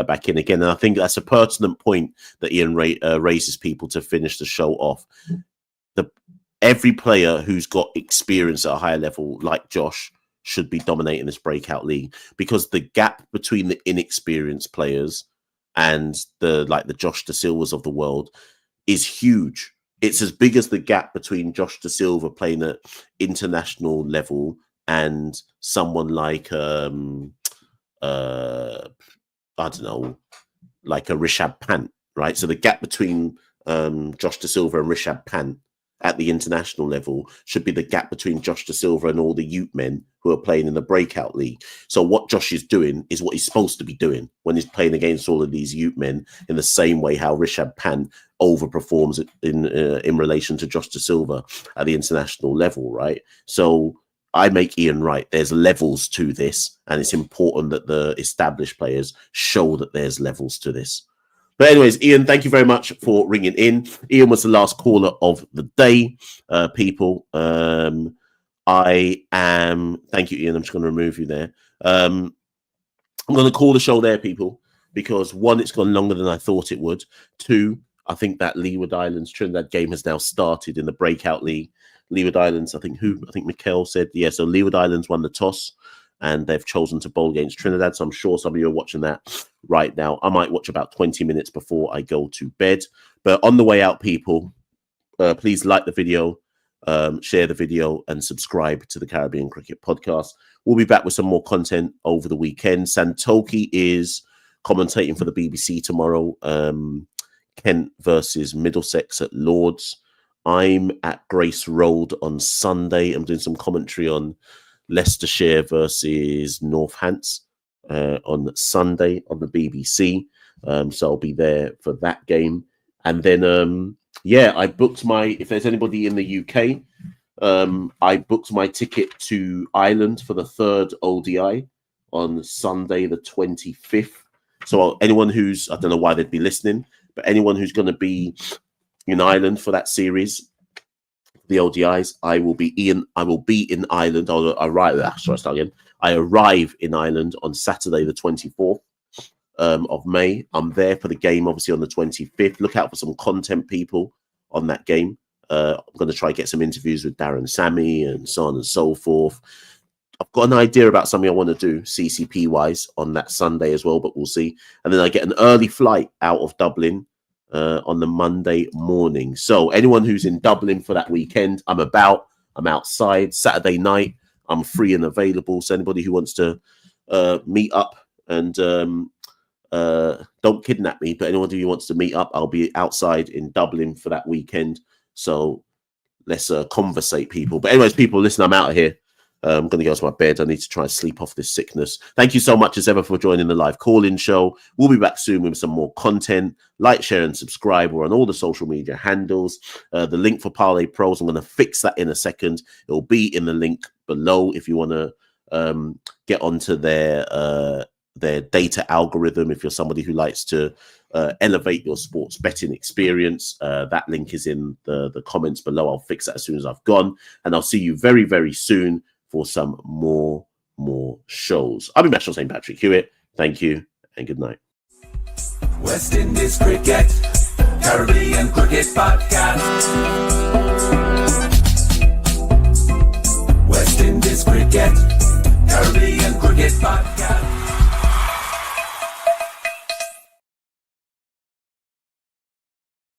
back in again. And I think that's a pertinent point that Ian raises people to finish the show off. Every player who's got experience at a higher level, like Josh, should be dominating this breakout league, because the gap between the inexperienced players and the Josh De Silvas of the world is huge. It's as big as the gap between Josh De Silva playing at international level and someone like I don't know, like a Rishabh Pant, right? So the gap between Josh De Silva and Rishabh Pant at the international level should be the gap between Josh De Silva and all the youth men who are playing in the breakout league. So what Josh is doing is what he's supposed to be doing when he's playing against all of these youth men, in the same way how Rishabh Pant overperforms in relation to Josh De Silva at the international level, right? So I make Ian right. There's levels to this, and it's important that the established players show that there's levels to this. But anyways, Ian, thank you very much for ringing in. Ian was the last caller of the day, people. Thank you, Ian. I'm just going to remove you there. I'm going to call the show there, people, because one, it's gone longer than I thought it would. Two, I think that Leeward Islands Trinidad game has now started in the breakout league. Leeward Islands, I think Machel said, yeah, so Leeward Islands won the toss and they've chosen to bowl against Trinidad. So I'm sure some of you are watching that right now. I might watch about 20 minutes before I go to bed. But on the way out, people, please like the video, share the video, and subscribe to the Caribbean Cricket Podcast. We'll be back with some more content over the weekend. Santoki is commentating for the BBC tomorrow. Kent versus Middlesex at Lords. I'm at Grace Road on Sunday. I'm doing some commentary on Leicestershire versus Northants on Sunday on the BBC. So I'll be there for that game. And then, I booked if there's anybody in the UK, I booked my ticket to Ireland for the third ODI on Sunday, the 25th. So anyone who's, I don't know why they'd be listening, but anyone who's going to be in Ireland for that series, the ODIs, I will be in Ireland. I arrive in Ireland on Saturday, the 24th of May. I'm there for the game, obviously, on the 25th. Look out for some content, people, on that game. I'm going to try and get some interviews with Darren Sammy and so on and so forth. I've got an idea about something I want to do CCP-wise on that Sunday as well, but we'll see. And then I get an early flight out of Dublin on the Monday morning. So anyone who's in Dublin for that weekend, I'm outside. Saturday night, I'm free and available. So anybody who wants to meet up and don't kidnap me, but anyone who wants to meet up, I'll be outside in Dublin for that weekend. So let's conversate, people. But anyways, people, listen, I'm out of here. I'm going to go to my bed. I need to try and sleep off this sickness. Thank you so much as ever for joining the live call-in show. We'll be back soon with some more content. Like, share, and subscribe. We're on all the social media handles. The link for Parlay Pros, I'm going to fix that in a second. It'll be in the link below if you want to get onto their data algorithm. If you're somebody who likes to elevate your sports betting experience, that link is in the comments below. I'll fix that as soon as I've gone. And I'll see you very, very soon for some more shows. I'll be Machel St. Patrick Hewitt. Thank you and good night. West Indies Cricket, Caribbean Cricket Podcast. West Indies Cricket, Caribbean Cricket Podcast.